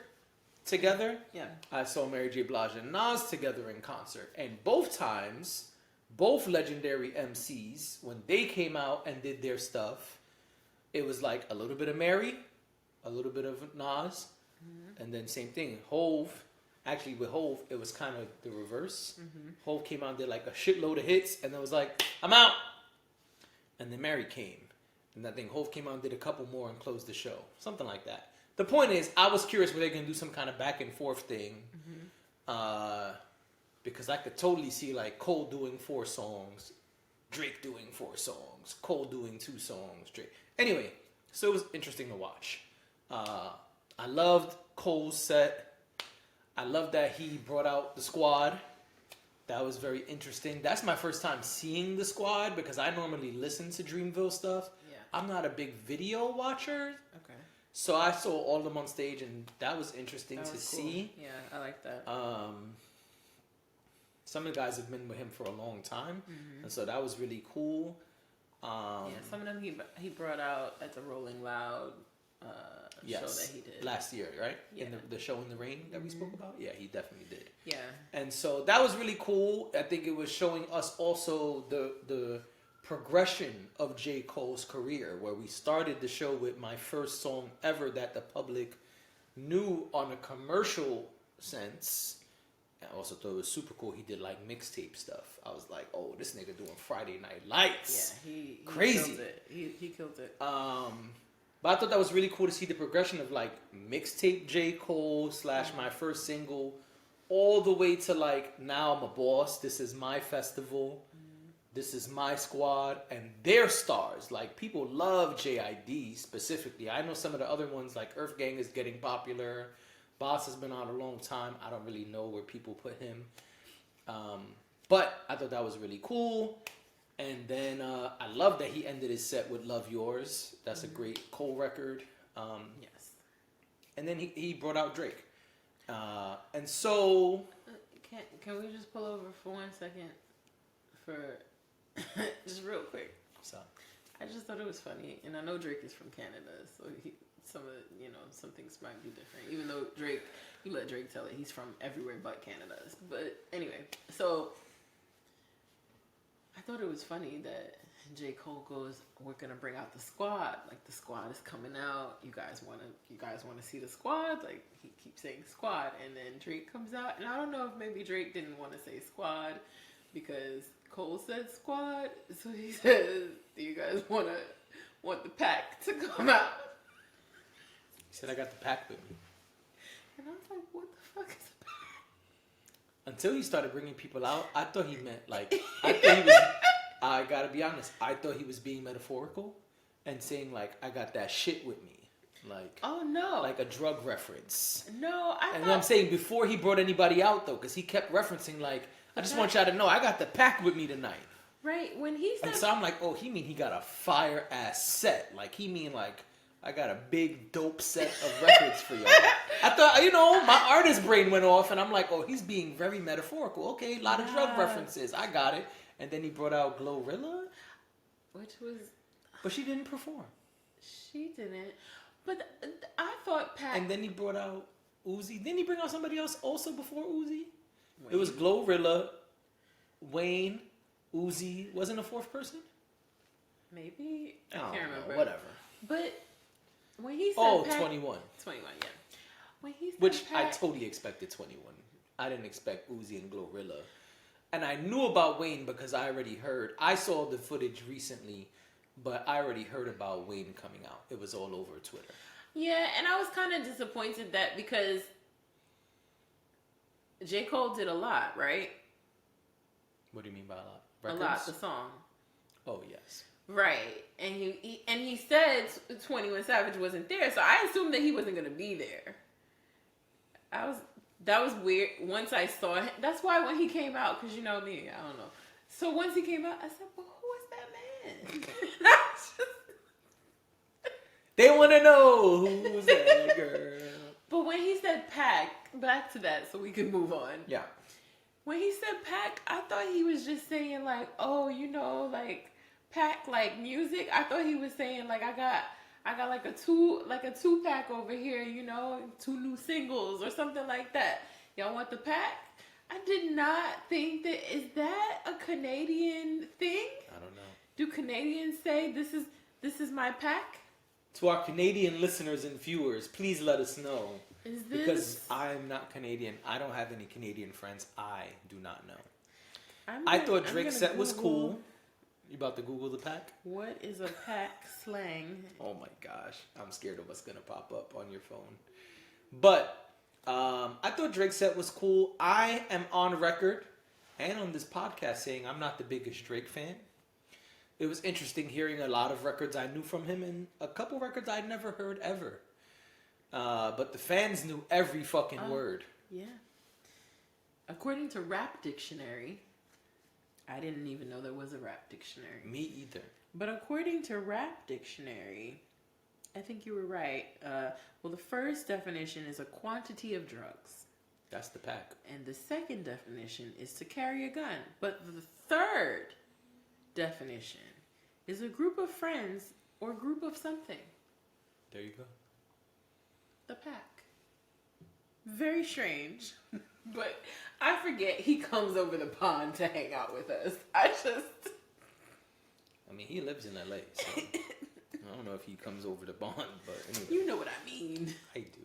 together. Yeah. I saw Mary J. Blige and Nas together in concert. And both times, both legendary MCs, when they came out and did their stuff, it was like a little bit of Mary, a little bit of Nas, and then same thing. Hove, actually with Hove, it was kind of the reverse. Hove came out and did like a shitload of hits, and it was like, I'm out. And then Mary came. And I think Hove came out and did a couple more and closed the show. Something like that. The point is, I was curious were they going to do some kind of back and forth thing. Because I could totally see like Cole doing 4 songs, Drake doing 4 songs, Cole doing 2 songs, Drake. Anyway, so it was interesting to watch. I loved Cole's set. I loved that he brought out the squad. That was very interesting. That's my first time seeing the squad because I normally listen to Dreamville stuff. Yeah. I'm not a big video watcher. Okay. So I saw all of them on stage and that was interesting to see. Yeah, I like that. Some of the guys have been with him for a long time. And so that was really cool. Yeah, some of them he brought out at the Rolling Loud show that he did. Last year, right? Yeah. In the show in the rain that we spoke about? Yeah, he definitely did. Yeah. And so that was really cool. I think it was showing us also the progression of J. Cole's career, where we started the show with my first song ever that the public knew on a commercial sense. I also thought it was super cool. He did like mixtape stuff. I was like, oh, this nigga doing Friday Night Lights. Yeah, he crazy. Killed it. He killed it. But I thought that was really cool to see the progression of like mixtape J. Cole / my first single, all the way to like now I'm a boss. This is my festival. This is my squad, and they're stars. Like people love JID specifically. I know some of the other ones like Earth Gang is getting popular. Boss has been on a long time. I don't really know where people put him. But I thought that was really cool. And then I love that he ended his set with Love Yours. That's a great Cole record. Yes. And then he brought out Drake. And so... Can we just pull over for 1 second? For... just real quick. So, I just thought it was funny. And I know Drake is from Canada, so some things might be different. Even though Drake, you let Drake tell it, he's from everywhere but Canada. But anyway, so I thought it was funny that J. Cole goes, "We're gonna bring out the squad. Like the squad is coming out. You guys wanna see the squad?" Like he keeps saying squad, and then Drake comes out, and I don't know if maybe Drake didn't want to say squad because Cole said squad, so he says, "Do you guys want the pack to come out?" He said, "I got the pack with me." And I was like, "What the fuck is a pack?" Until he started bringing people out, I thought he meant I gotta be honest, I thought he was being metaphorical and saying like, "I got that shit with me." Like, oh no, like a drug reference. No, I'm saying before he brought anybody out though, because he kept referencing like, "I just want y'all to know I got the pack with me tonight." Right, when he said... And so I'm like, oh, he mean he got a fire ass set. Like he mean like, I got a big dope set of records for y'all. I thought, my artist brain went off and I'm like, oh, he's being very metaphorical. Okay, a lot of drug references. I got it. And then he brought out Glorilla. Which was... But she didn't perform. She didn't. But I thought Pat... And then he brought out Uzi. Didn't he bring out somebody else also before Uzi? Wayne. It was Glorilla, Wayne, Uzi. Wasn't a fourth person? Maybe. I can't remember. Whatever. But when he said Pat, 21. 21, yeah. When he said Which Pat, I totally expected 21. I didn't expect Uzi and Glorilla. And I knew about Wayne because I already heard. I saw the footage recently, but I already heard about Wayne coming out. It was all over Twitter. Yeah, and I was kind of disappointed that because J. Cole did a lot, right? What do you mean by a lot? Records? A lot, the song. Oh, yes. Right. And he said 21 Savage wasn't there, so I assumed that he wasn't going to be there. That was weird. Once I saw him, that's why when he came out, because you know me, I don't know. So once he came out, I said, well, who is that man? They want to know who's that girl. But when he said Pac, back to that so we can move on. Yeah. When he said Pac, I thought he was just saying like, oh, like pack like music. I thought he was saying like I got like a two pack over here, you know, 2 new singles or something like that. Y'all want the pack? I did not think that. Is that a Canadian thing? I don't know. Do Canadians say this is my pack? To our Canadian listeners and viewers, please let us know. Is this... Because I'm not Canadian. I don't have any Canadian friends. I do not know. I thought Drake's set was cool. You about to Google the pack? What is a pack slang? Oh my gosh. I'm scared of what's going to pop up on your phone. But I thought Drake's set was cool. I am on record and on this podcast saying I'm not the biggest Drake fan. It was interesting hearing a lot of records I knew from him and a couple records I'd never heard ever. But the fans knew every fucking word. Yeah. According to Rap Dictionary, I didn't even know there was a Rap Dictionary. Me either. But according to Rap Dictionary, I think you were right. Well, the first definition is a quantity of drugs. That's the pack. And the second definition is to carry a gun. But the third definition is a group of friends or group of something. There you go. The pack. Very strange. But I forget he comes over the pond to hang out with us. I mean, he lives in LA, so I don't know if he comes over the bond, but anyway. You know what I mean. I do.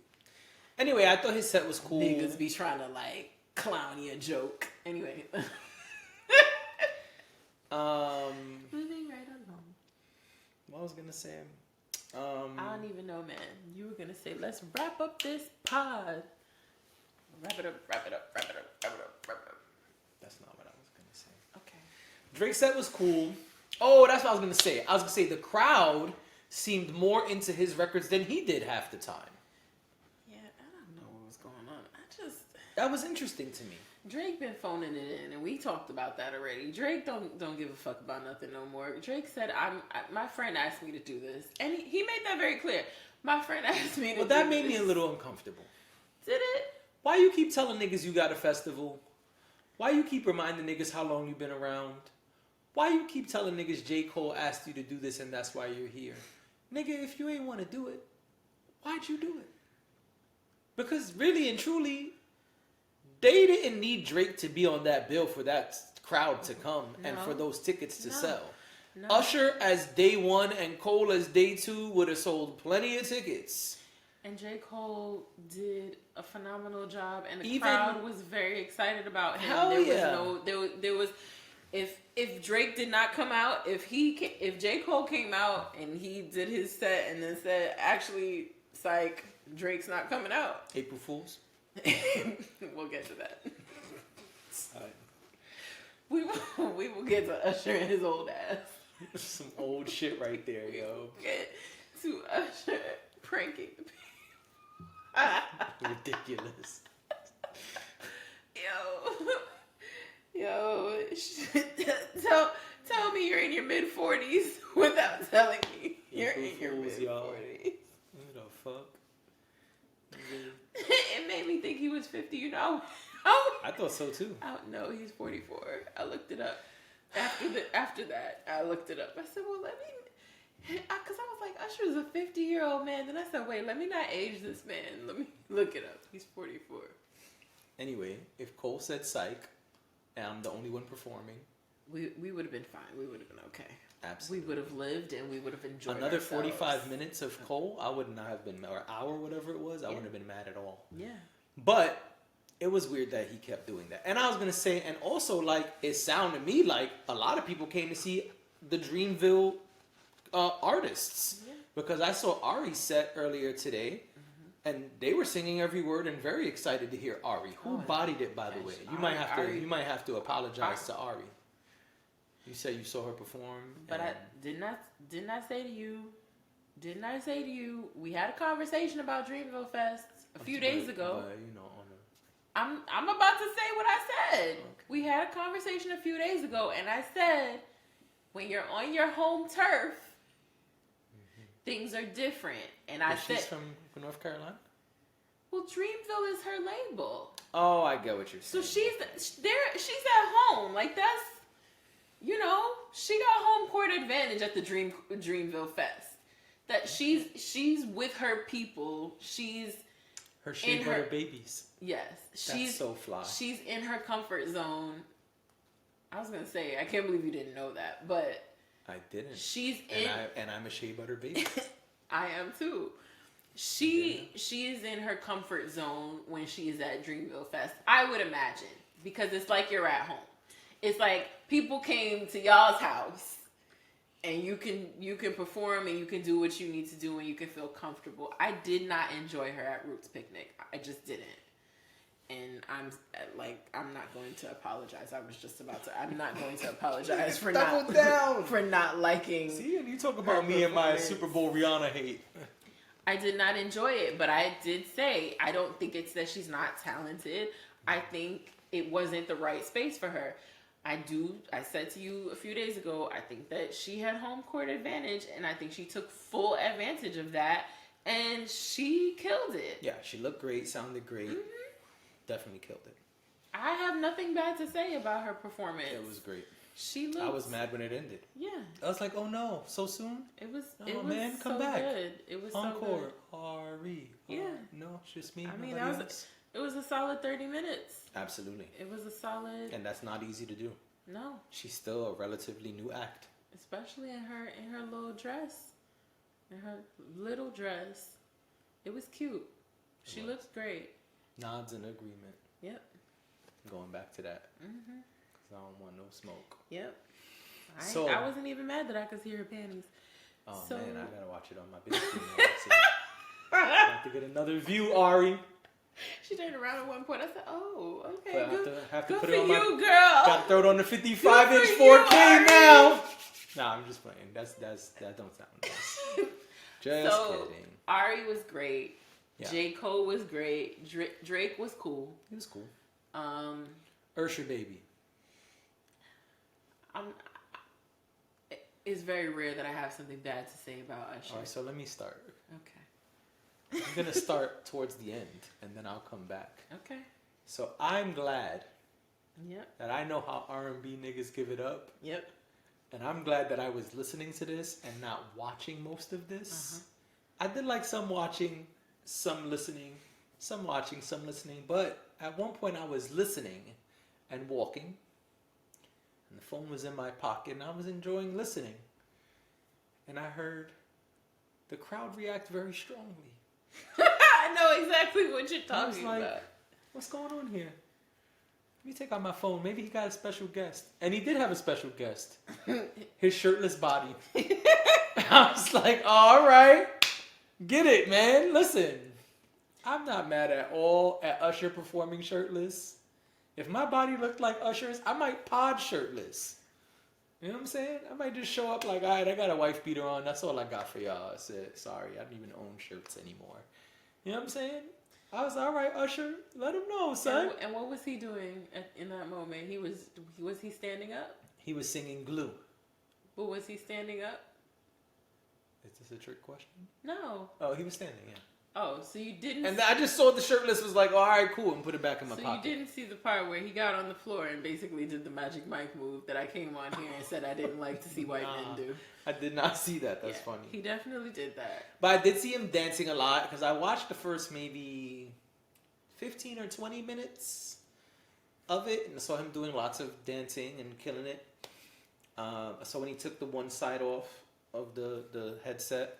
Anyway, I thought his set was cool. Niggas be trying to, like, clown you a joke. Anyway. Moving right along. What I was gonna say? I don't even know, man. You were gonna say, let's wrap up this pod. Wrap it up. That's not what I was gonna say. Okay. Drake's set was cool. Oh, that's what I was gonna say. I was gonna say the crowd seemed more into his records than he did half the time. Yeah, I don't know what was going on. That was interesting to me. Drake been phoning it in, and we talked about that already. Drake don't give a fuck about nothing no more. Drake said, my friend asked me to do this. And he made that very clear. My friend asked me to do this. Well, that made me a little uncomfortable. Did it? Why you keep telling niggas you got a festival? Why you keep reminding niggas how long you been around? Why you keep telling niggas J. Cole asked you to do this and that's why you're here? Nigga, if you ain't want to do it, why'd you do it? Because really and truly, they didn't need Drake to be on that bill for that crowd to come and for those tickets to sell. No. Usher as day 1 and Cole as day 2 would have sold plenty of tickets. And J. Cole did a phenomenal job, and the crowd was very excited about him. There was if Drake did not come out, if J. Cole came out and he did his set and then said, actually, psych, Drake's not coming out. April Fools. We'll get to that. We will get to Usher and his old ass. Some old shit right there, yo. Get to Usher pranking the people. Ridiculous. Yo, tell me you're in your mid-40s without telling me you're in your mid-40s. What the fuck? It made me think he was 50, you know. I thought so too. No, he's 44. I looked it up. After that, I looked it up. I said, well, let me... Because I was like, Usher's a 50-year-old man. Then I said, wait, let me not age this man. Let me look it up. He's 44. Anyway, if Cole said psych, and I'm the only one performing, we would have been fine. We would have been okay. Absolutely. We would have lived and we would have enjoyed another ourselves. 45 minutes of Cole, I would not have been, or an hour, whatever it was, I wouldn't have been mad at all. Yeah. But it was weird that he kept doing that. And I was going to say, and also, like, it sounded to me like a lot of people came to see the Dreamville artists. Yeah. Because I saw Ari's set earlier today, and they were singing every word and very excited to hear Ari. Who bodied it, by the way? You might have to apologize to Ari. You said you saw her perform, but I didn't I say to you? Didn't I say to you? We had a conversation about Dreamville Fest a few days ago. I'm about to say what I said. Okay. We had a conversation a few days ago, and I said, when you're on your home turf, things are different. And she's from North Carolina? Well, Dreamville is her label. Oh, I get what you're saying. So she's at home. Like, that's, she got home court advantage at the Dreamville Fest. That she's with her people. She's her shea butter babies. Yes, That's so fly. She's in her comfort zone. I was gonna say, I can't believe you didn't know that, but I didn't. And I'm a shea butter baby. I am too. She is in her comfort zone when she is at Dreamville Fest. I would imagine, because it's like you're at home. It's like people came to y'all's house, and you can perform and you can do what you need to do and you can feel comfortable. I did not enjoy her at Roots Picnic. I just didn't. And I'm not going to apologize. I'm not going to apologize for not liking. See, and you talk about me and my Super Bowl Rihanna hate. I did not enjoy it, but I did say I don't think it's that she's not talented. I think it wasn't the right space for her. I said to you a few days ago, I think that she had home court advantage, and I think she took full advantage of that, and she killed it. Yeah, she looked great, sounded great. Mm-hmm. Definitely killed it. I have nothing bad to say about her performance. It was great. I was mad when it ended. Yeah. I was like, oh no, so soon? It was come so back. Good. It was Encore. so good. Yeah. No, it's just me. I mean, else. It was a solid 30 minutes. Absolutely. It was a solid. And that's not easy to do. No. She's still a relatively new act. Especially in her little dress. In her little dress. It was cute. She looks great. Nods in agreement. Yep. Going back to that. Mm-hmm. Because I don't want no smoke. Yep. I wasn't even mad that I could see her panties. Oh, man, I got to watch it on my big screen now. I have to get another view, Ari. She turned around at one point. I said, "Oh, okay, have to good put for it on you, my, girl. Got to throw it on the 55-inch 4K now." Nah, I'm just playing. That don't sound nice. Just kidding. Ari was great. Yeah. J. Cole was great. Drake was cool. He was cool. Usher baby. It's very rare that I have something bad to say about Usher. All right, so let me start. Okay. I'm gonna start towards the end, and then I'll come back. Okay. So I'm glad. Yep. That I know how R&B niggas give it up. Yep. And I'm glad that I was listening to this and not watching most of this. I did like some watching, some listening, some watching, some listening. But at one point I was listening and walking. And the phone was in my pocket and I was enjoying listening. And I heard the crowd react very strongly. I know exactly what you're talking about. What's going on here? Let me take out my phone. Maybe he got a special guest. And he did have a special guest. His shirtless body. I was like, all right. Get it, man. Listen. I'm not mad at all at Usher performing shirtless. If my body looked like Usher's, I might pod shirtless. You know what I'm saying? I might just show up like, all right, I got a wife beater on. That's all I got for y'all. I said, sorry, I don't even own shirts anymore. You know what I'm saying? I was all right, Usher. Let him know, son. And what was he doing in that moment? Was he standing up? He was singing Glue. But was he standing up? Is this a trick question? No. Oh, he was standing, yeah. Oh, so you didn't. And I just saw the shirtless was like, all right, cool, and put it back in my pocket. So you didn't see the part where he got on the floor and basically did the Magic Mike move that I came on here and said I didn't like to see white men do. I did not see that. That's funny. He definitely did that. But I did see him dancing a lot because I watched the first maybe 15 or 20 minutes of it and I saw him doing lots of dancing and killing it. So when he took the one side off of the headset,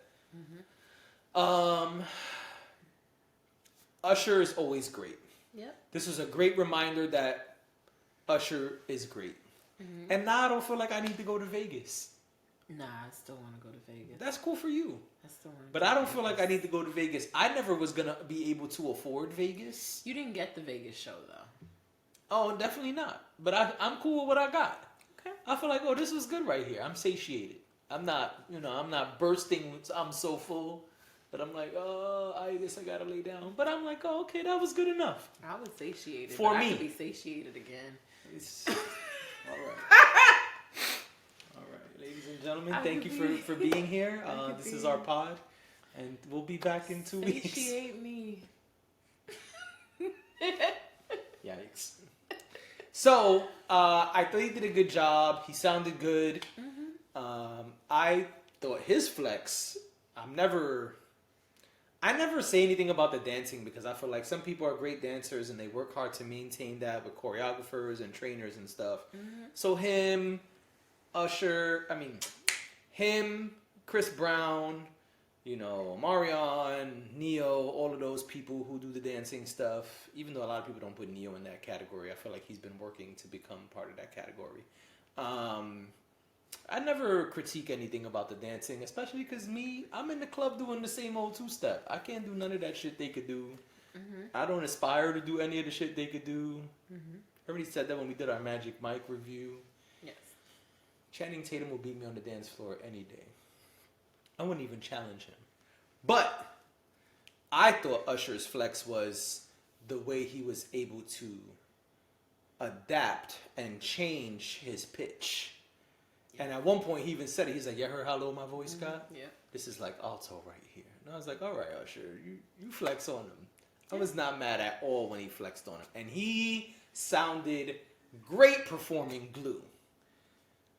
Usher is always great. Yep. This was a great reminder that Usher is great. And now I don't feel like I need to go to Vegas. Nah, I still want to go to Vegas. That's cool for you. But I don't feel like I need to go to Vegas. I never was going to be able to afford Vegas. You didn't get the Vegas show, though. Oh, definitely not. But I'm cool with what I got. Okay. I feel like, oh, this was good right here. I'm satiated. I'm not bursting. I'm so full. But I'm like, oh, I guess I got to lay down. But I'm like, oh, okay, that was good enough. I was satiated. For me. I could be satiated again. All right. All right, ladies and gentlemen, thank you for being here. This is our pod, and we'll be back in 2 weeks. Satiate me. Yikes. So, I thought he did a good job. He sounded good. I thought his flex. I never say anything about the dancing because I feel like some people are great dancers and they work hard to maintain that with choreographers and trainers and stuff. Mm-hmm. So him, Chris Brown, Marion, Neo, all of those people who do the dancing stuff. Even though a lot of people don't put Neo in that category, I feel like he's been working to become part of that category. I never critique anything about the dancing, especially because I'm in the club doing the same old two-step. I can't do none of that shit they could do. Mm-hmm. I don't aspire to do any of the shit they could do. Mm-hmm. Everybody said that when we did our Magic Mike review. Yes. Channing Tatum will beat me on the dance floor any day. I wouldn't even challenge him. But I thought Usher's flex was the way he was able to adapt and change his pitch. And at one point, he even said it. He's like, "You heard how low my voice got? Yeah. This is like alto right here." And I was like, "All right, Usher, you flex on him." I was not mad at all when he flexed on him. And he sounded great performing Glue.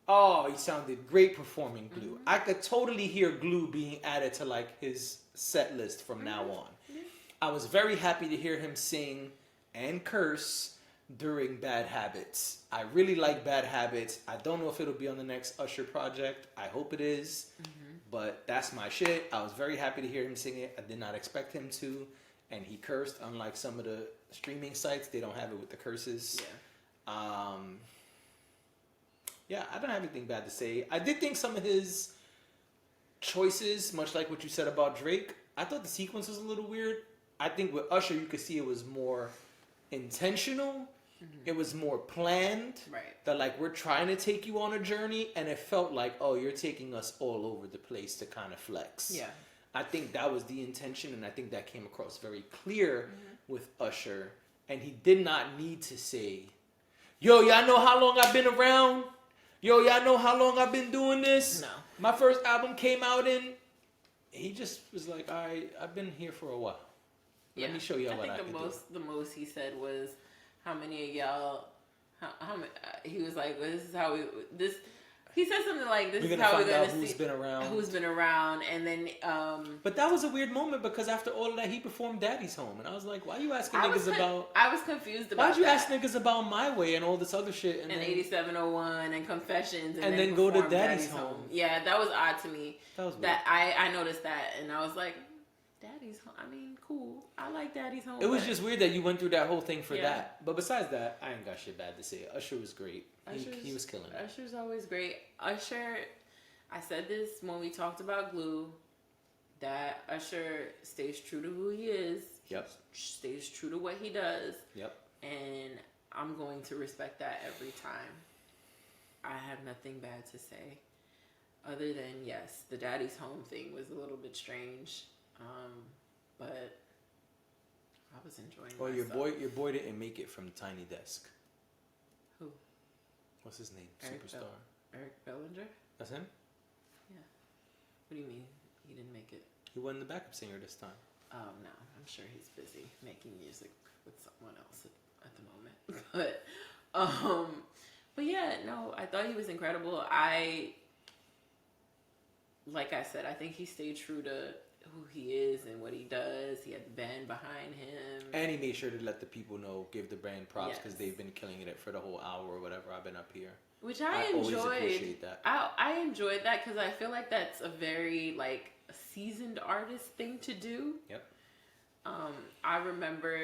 Oh, he sounded great performing Glue. Mm-hmm. I could totally hear Glue being added to like his set list from now on. Mm-hmm. I was very happy to hear him sing and curse during Bad Habits. I really like Bad Habits. I don't know if it'll be on the next Usher project. I hope it is. Mm-hmm. But that's my shit. I was very happy to hear him sing it. I did not expect him to. And he cursed, unlike some of the streaming sites. They don't have it with the curses. Yeah. Yeah, I don't have anything bad to say. I did think some of his choices, much like what you said about Drake, I thought the sequence was a little weird. I think with Usher, you could see it was more intentional. Mm-hmm. It was more planned. Right. That like, we're trying to take you on a journey, and it felt like, oh, you're taking us all over the place to kind of flex. Yeah. I think that was the intention, and I think that came across very clear with Usher. And he did not need to say, "Yo, y'all know how long I've been around? Yo, y'all know how long I've been doing this?" No. My first album came out in... He just was like, "All right, I've been here for a while. Let me show y'all what I can do." The most he said was, "How many of y'all..." How many, he was like, "Well, this is how we..." He said something like, "This is how we're going to see who's been around," and then. But that was a weird moment because after all of that, he performed "Daddy's Home," and I was like, "Why are you asking niggas about?" I was confused about. Why'd you ask niggas about "My Way" and all this other shit? And 8701 and Confessions, and then go to Daddy's Home. Yeah, that was odd to me. That was weird. That I noticed that, and I was like, "Daddy's Home." I mean, cool. I like Daddy's Home. It was just weird that you went through that whole thing for that. But besides that, I ain't got shit bad to say. Usher was great. He was killing it. Usher's always great. Usher, I said this when we talked about Glue, that Usher stays true to who he is. Yep. He stays true to what he does. Yep. And I'm going to respect that every time. I have nothing bad to say. Other than, yes, the Daddy's Home thing was a little bit strange. But I was enjoying myself. Well, your boy didn't make it from Tiny Desk. Who? What's his name? Eric Superstar. Eric Bellinger? That's him? Yeah. What do you mean he didn't make it? He wasn't the backup singer this time. Oh, no. I'm sure he's busy making music with someone else at the moment. But yeah, no, I thought he was incredible. Like I said, I think he stayed true to who he is and what he does. He had the band behind him. And he made sure to let the people know, give the band props because they've been killing it for the whole hour or whatever I've been up here. Which I enjoyed. Always appreciate that. I enjoyed that because I feel like that's a very a seasoned artist thing to do. Yep. I remember,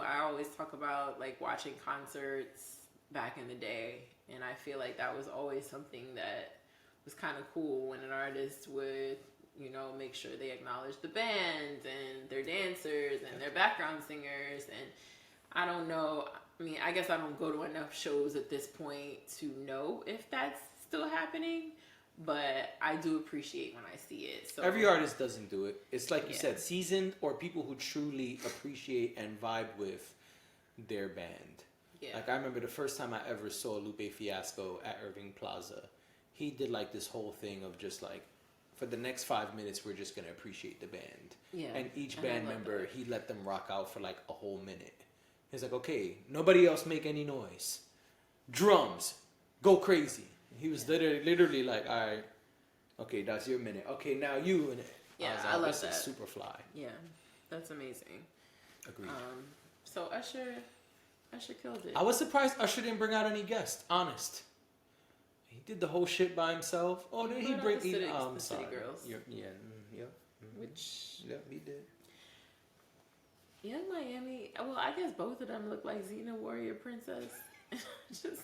I always talk about watching concerts back in the day, and I feel like that was always something that was kind of cool when an artist would make sure they acknowledge the band and their dancers and their background singers. And I don't know. I mean, I guess I don't go to enough shows at this point to know if that's still happening, but I do appreciate when I see it. So every artist doesn't do it. It's like you said, seasoned or people who truly appreciate and vibe with their band. Yeah. I remember the first time I ever saw Lupe Fiasco at Irving Plaza. He did this whole thing of just for the next 5 minutes, we're just going to appreciate the band. Yeah. And each band member, he let them rock out for a whole minute. He's like, okay, nobody else make any noise. Drums, go crazy. He was literally like, all right, Okay, that's your minute. Okay, now you in it. Yeah, was I love this that. is super fly. Yeah, that's amazing. Agreed. So Usher killed it. I was surprised Usher didn't bring out any guests. Honest. He did the whole shit by himself. Oh, did he bring? the I'm City sorry. Girls. Yep. Which Yep, he did. Young Miami. Well, I guess both of them look like Xena Warrior Princess. Just.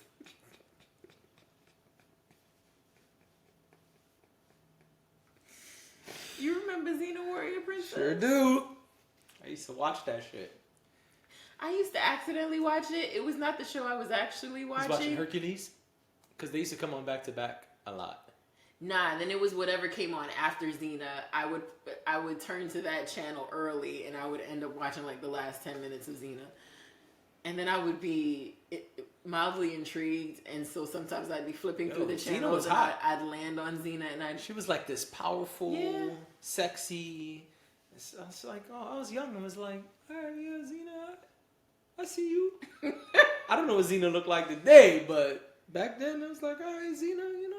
You remember Xena Warrior Princess? Sure do. I used to watch that shit. I used to accidentally watch it. It was not the show I was actually watching. You was watching Hercules? Because they used to come on back to back a lot. Nah, then it was whatever came on after Xena. I would turn to that channel early, and I would end up watching like the last 10 minutes of Xena. And then I would be mildly intrigued, and so sometimes I'd be flipping through the channels. Xena was hot. I'd land on Xena, and She was like this powerful, sexy. I was like, oh, I was young. I was like, all right, yeah, Xena, I see you. I don't know what Xena looked like today, but back then it was like, all right, Xena, you know.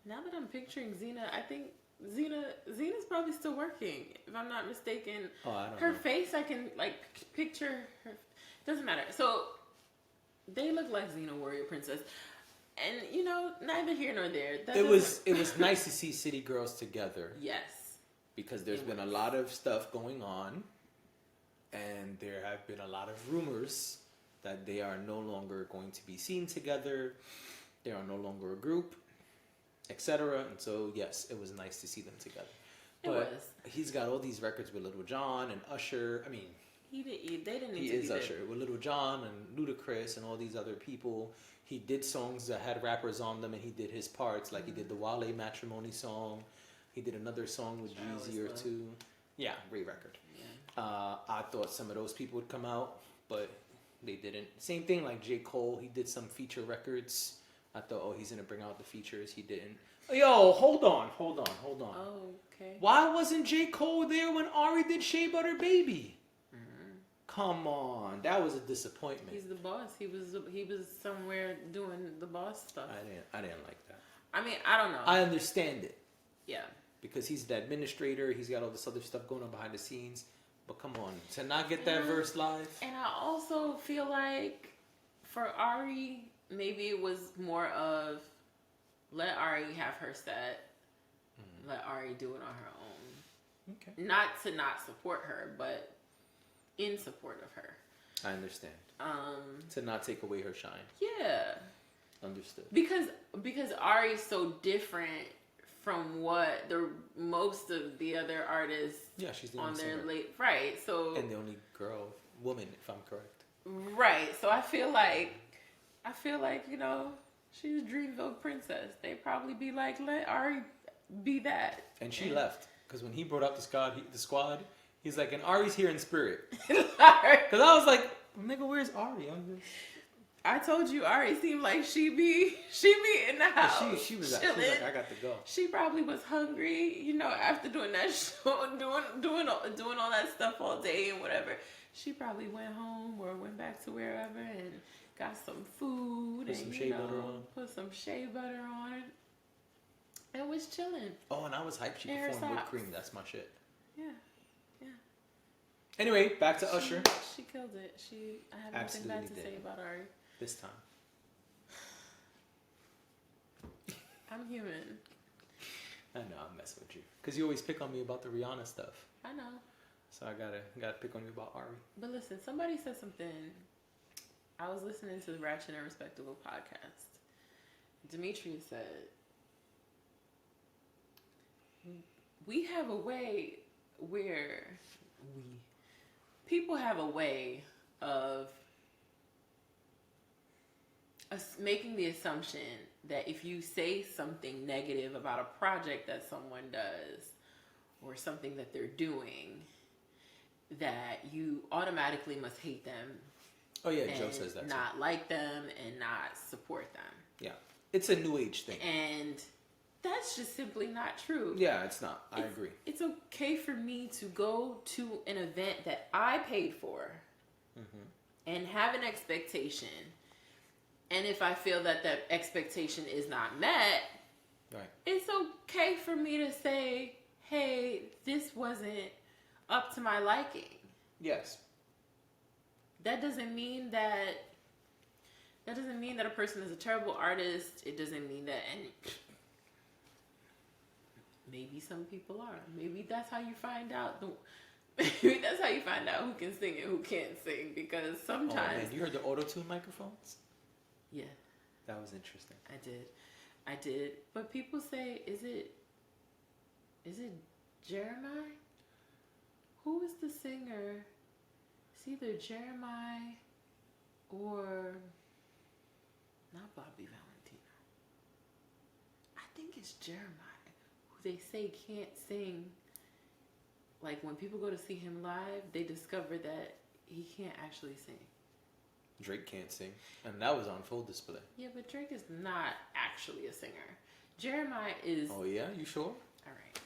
Now that I'm picturing Xena, I think Xena's probably still working, if I'm not mistaken. Oh, I don't her know. face, I can like picture her. Doesn't matter. So they look like Xena Warrior Princess, and you know, neither here nor there. It was nice to see City Girls together. Yes. Because there's been a lot of stuff going on, and there have been a lot of rumors that they are no longer going to be seen together. They are no longer a group, etc. And so, yes, it was nice to see them together. But he's got all these records with Little John and Usher. I mean, they didn't need he to is be Usher with Little John and Ludacris and all these other people. He did songs that had rappers on them, and he did his parts. Like he did the Wale Matrimony song. He did another song with Jeezy or two. Yeah, great record. Yeah. I thought some of those people would come out, but they didn't. Same thing like J. Cole. He did some feature records. I thought, oh, he's going to bring out the features. He didn't. Yo, hold on. Oh, okay. Why wasn't J. Cole there when Ari did Shea Butter Baby? Mm-hmm. Come on. That was a disappointment. He's the boss. He was somewhere doing the boss stuff. I didn't like that. I mean, I don't know. I understand it. Yeah. Because he's the administrator, he's got all this other stuff going on behind the scenes. But come on, to not get that verse live. And I also feel like for Ari, maybe it was more of let Ari have her set, let Ari do it on her own. Okay. Not to not support her, but in support of her. I understand. To not take away her shine. Yeah. Understood. Because Ari's so different from what most of the other artists she's the on only their singer. late so and the only woman, if I'm correct. Right. So I feel like you know, she's Dreamville Princess. They probably be like, let Ari be that. And she left because when he brought up the squad, he's like, and Ari's here in spirit. Because I was like, nigga, where's Ari? I told you Ari seemed like she be in the house. She was like, I got to go. She probably was hungry, you know, after doing that show, doing all that stuff all day and whatever. She probably went home or went back to wherever and got some food Put some shea butter on. Put some shea butter on it. And was chilling. Oh, and I was hyped. She performed whipped cream. That's my shit. Yeah. Anyway, back to Usher. She killed it. I have nothing bad to say about Ari. This time. I'm human. I know, I'm messing with you. Because you always pick on me about the Rihanna stuff. I know. So I gotta pick on you about Ari. But listen, somebody said something. I was listening to the Ratchet and Respectable podcast. Demetria said, we have a way where people have a way of making the assumption that if you say something negative about a project that someone does or something that they're doing, that you automatically must hate them. Oh yeah, Joe says that. Not like them and not support them. Yeah, it's a new age thing. And that's just simply not true. Yeah, it's not. I agree. It's okay for me to go to an event that I paid for and have an expectation. And if I feel that that expectation is not met, Right. It's okay for me to say, hey, this wasn't up to my liking. Yes. That doesn't mean that a person is a terrible artist. It doesn't mean that any. Maybe some people are. Maybe that's how you find out. Maybe that's how you find out who can sing and who can't sing. Because sometimes. Oh man, you heard the auto-tune microphones? Yeah. That was interesting. I did. But people say, is it Jeremiah? Who is the singer? It's either Jeremiah or not Bobby Valentino. I think it's Jeremiah, who they say can't sing. Like when people go to see him live, they discover that he can't actually sing. Drake can't sing, and that was on full display. Yeah, but Drake is not actually a singer. Jeremiah is. Oh yeah, you sure? All right.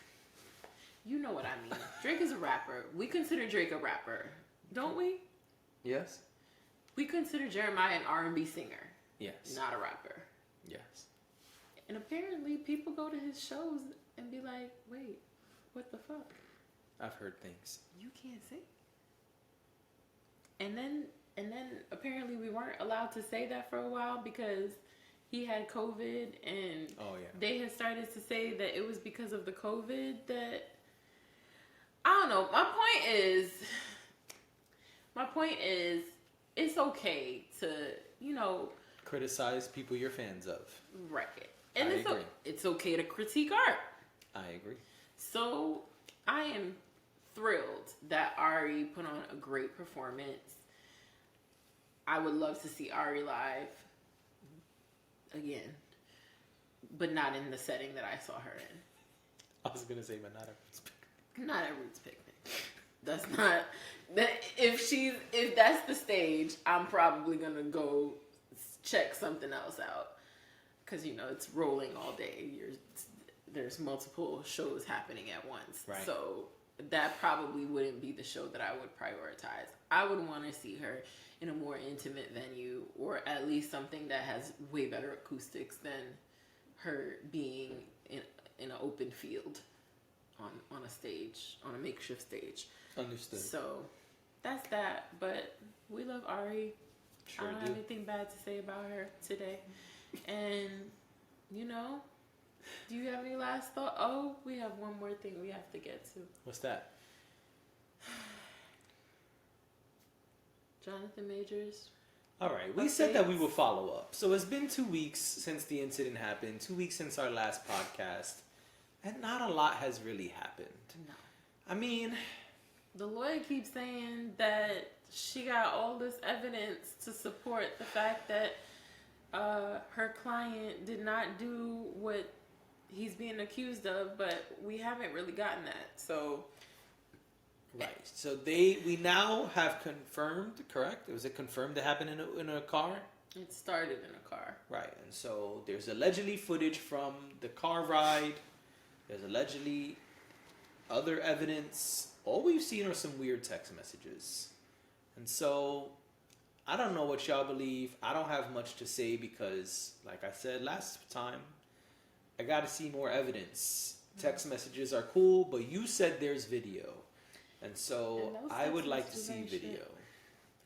You know what I mean. Drake is a rapper. We consider Drake a rapper, don't we? Yes. We consider Jeremiah an R&B singer. Yes. Not a rapper. Yes. And apparently people go to his shows and be like, wait, what the fuck? I've heard things. You can't sing? And then apparently we weren't allowed to say that for a while because he had COVID and they had started to say that it was because of the COVID that I don't know. My point is it's okay to, criticize people you're fans of. Right. And I agree. It's okay to critique art. I agree. So I am thrilled that Ari put on a great performance. I would love to see Ari live again, but not in the setting that I saw her in. I was gonna say, but not at Roots Picnic. Not at Roots Picnic. That's not that. If that's the stage, I'm probably gonna go check something else out because it's rolling all day. There's multiple shows happening at once, right. So that probably wouldn't be the show that I would prioritize. I would want to see her in a more intimate venue, or at least something that has way better acoustics than her being in an open field on a stage, on a makeshift stage. Understood. So that's that. But we love Ari. Sure I don't have anything bad to say about her today. And do you have any last thought? Oh, we have one more thing we have to get to. What's that? Jonathan Majors. All right, we said that we would follow up. So it's been 2 weeks since the incident happened, 2 weeks since our last podcast, and not a lot has really happened. No. I mean, the lawyer keeps saying that she got all this evidence to support the fact that her client did not do what he's being accused of, but we haven't really gotten that. So right. So we now have confirmed, correct? Was it confirmed to happen in a car? It started in a car. Right. And so there's allegedly footage from the car ride. There's allegedly other evidence. All we've seen are some weird text messages. And so I don't know what y'all believe. I don't have much to say because, like I said last time, I got to see more evidence. Text messages are cool, but you said there's video. And so I would like to see video. Shit.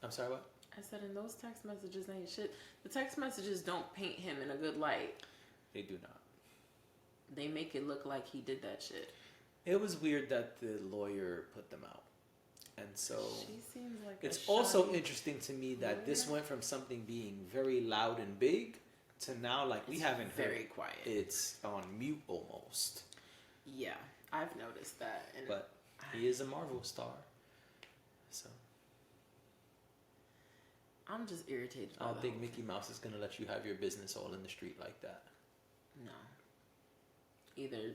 I'm sorry, what? I said, and those text messages ain't shit. The text messages don't paint him in a good light. They do not. They make it look like he did that shit. It was weird that the lawyer put them out. And so she seems like it's also interesting to me that this went from something being very loud and big to now we haven't heard. Very quiet. It's on mute almost. Yeah, I've noticed that. But he is a Marvel star. So I'm just irritated. I don't think Mickey Mouse is going to let you have your business all in the street like that. No. Either.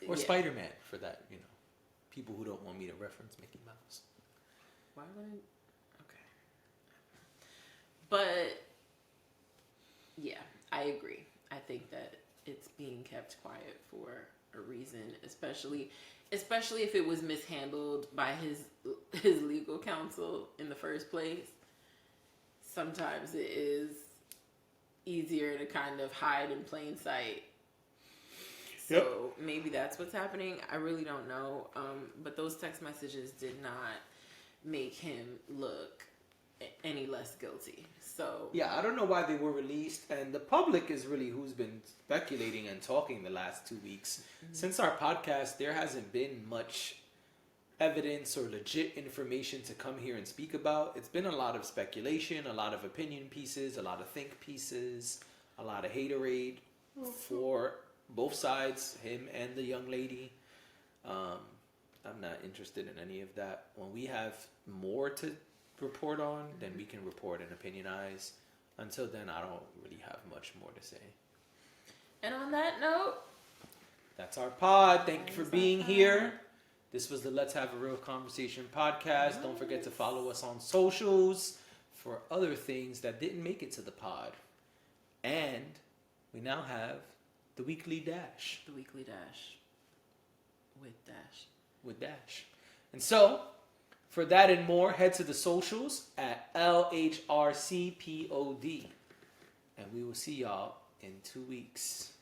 Or Spider-Man, for that, people who don't want me to reference Mickey Mouse. Why wouldn't? Okay. But yeah, I agree. I think that it's being kept quiet for a reason, especially if it was mishandled by his legal counsel in the first place. Sometimes it is easier to kind of hide in plain sight. So maybe that's what's happening. I really don't know. But those text messages did not make him look any less guilty. So yeah, I don't know why they were released, and the public is really who's been speculating and talking the last 2 weeks. Since our podcast, there hasn't been much evidence or legit information to come here and speak about. It's been a lot of speculation, a lot of opinion pieces, a lot of think pieces, a lot of haterade for both sides, him and the young lady. I'm not interested in any of that. When we have more to report on, then we can report and opinionize. Until then, I don't really have much more to say. And on that note, that's our pod. Thank you for being here. This was the Let's Have a Real Conversation podcast. Don't forget to follow us on socials for other things that didn't make it to the pod. And we now have the Weekly Dash. The Weekly Dash. With Dash. With Dash. And so, for that and more, head to the socials at LHRCPOD. And we will see y'all in 2 weeks.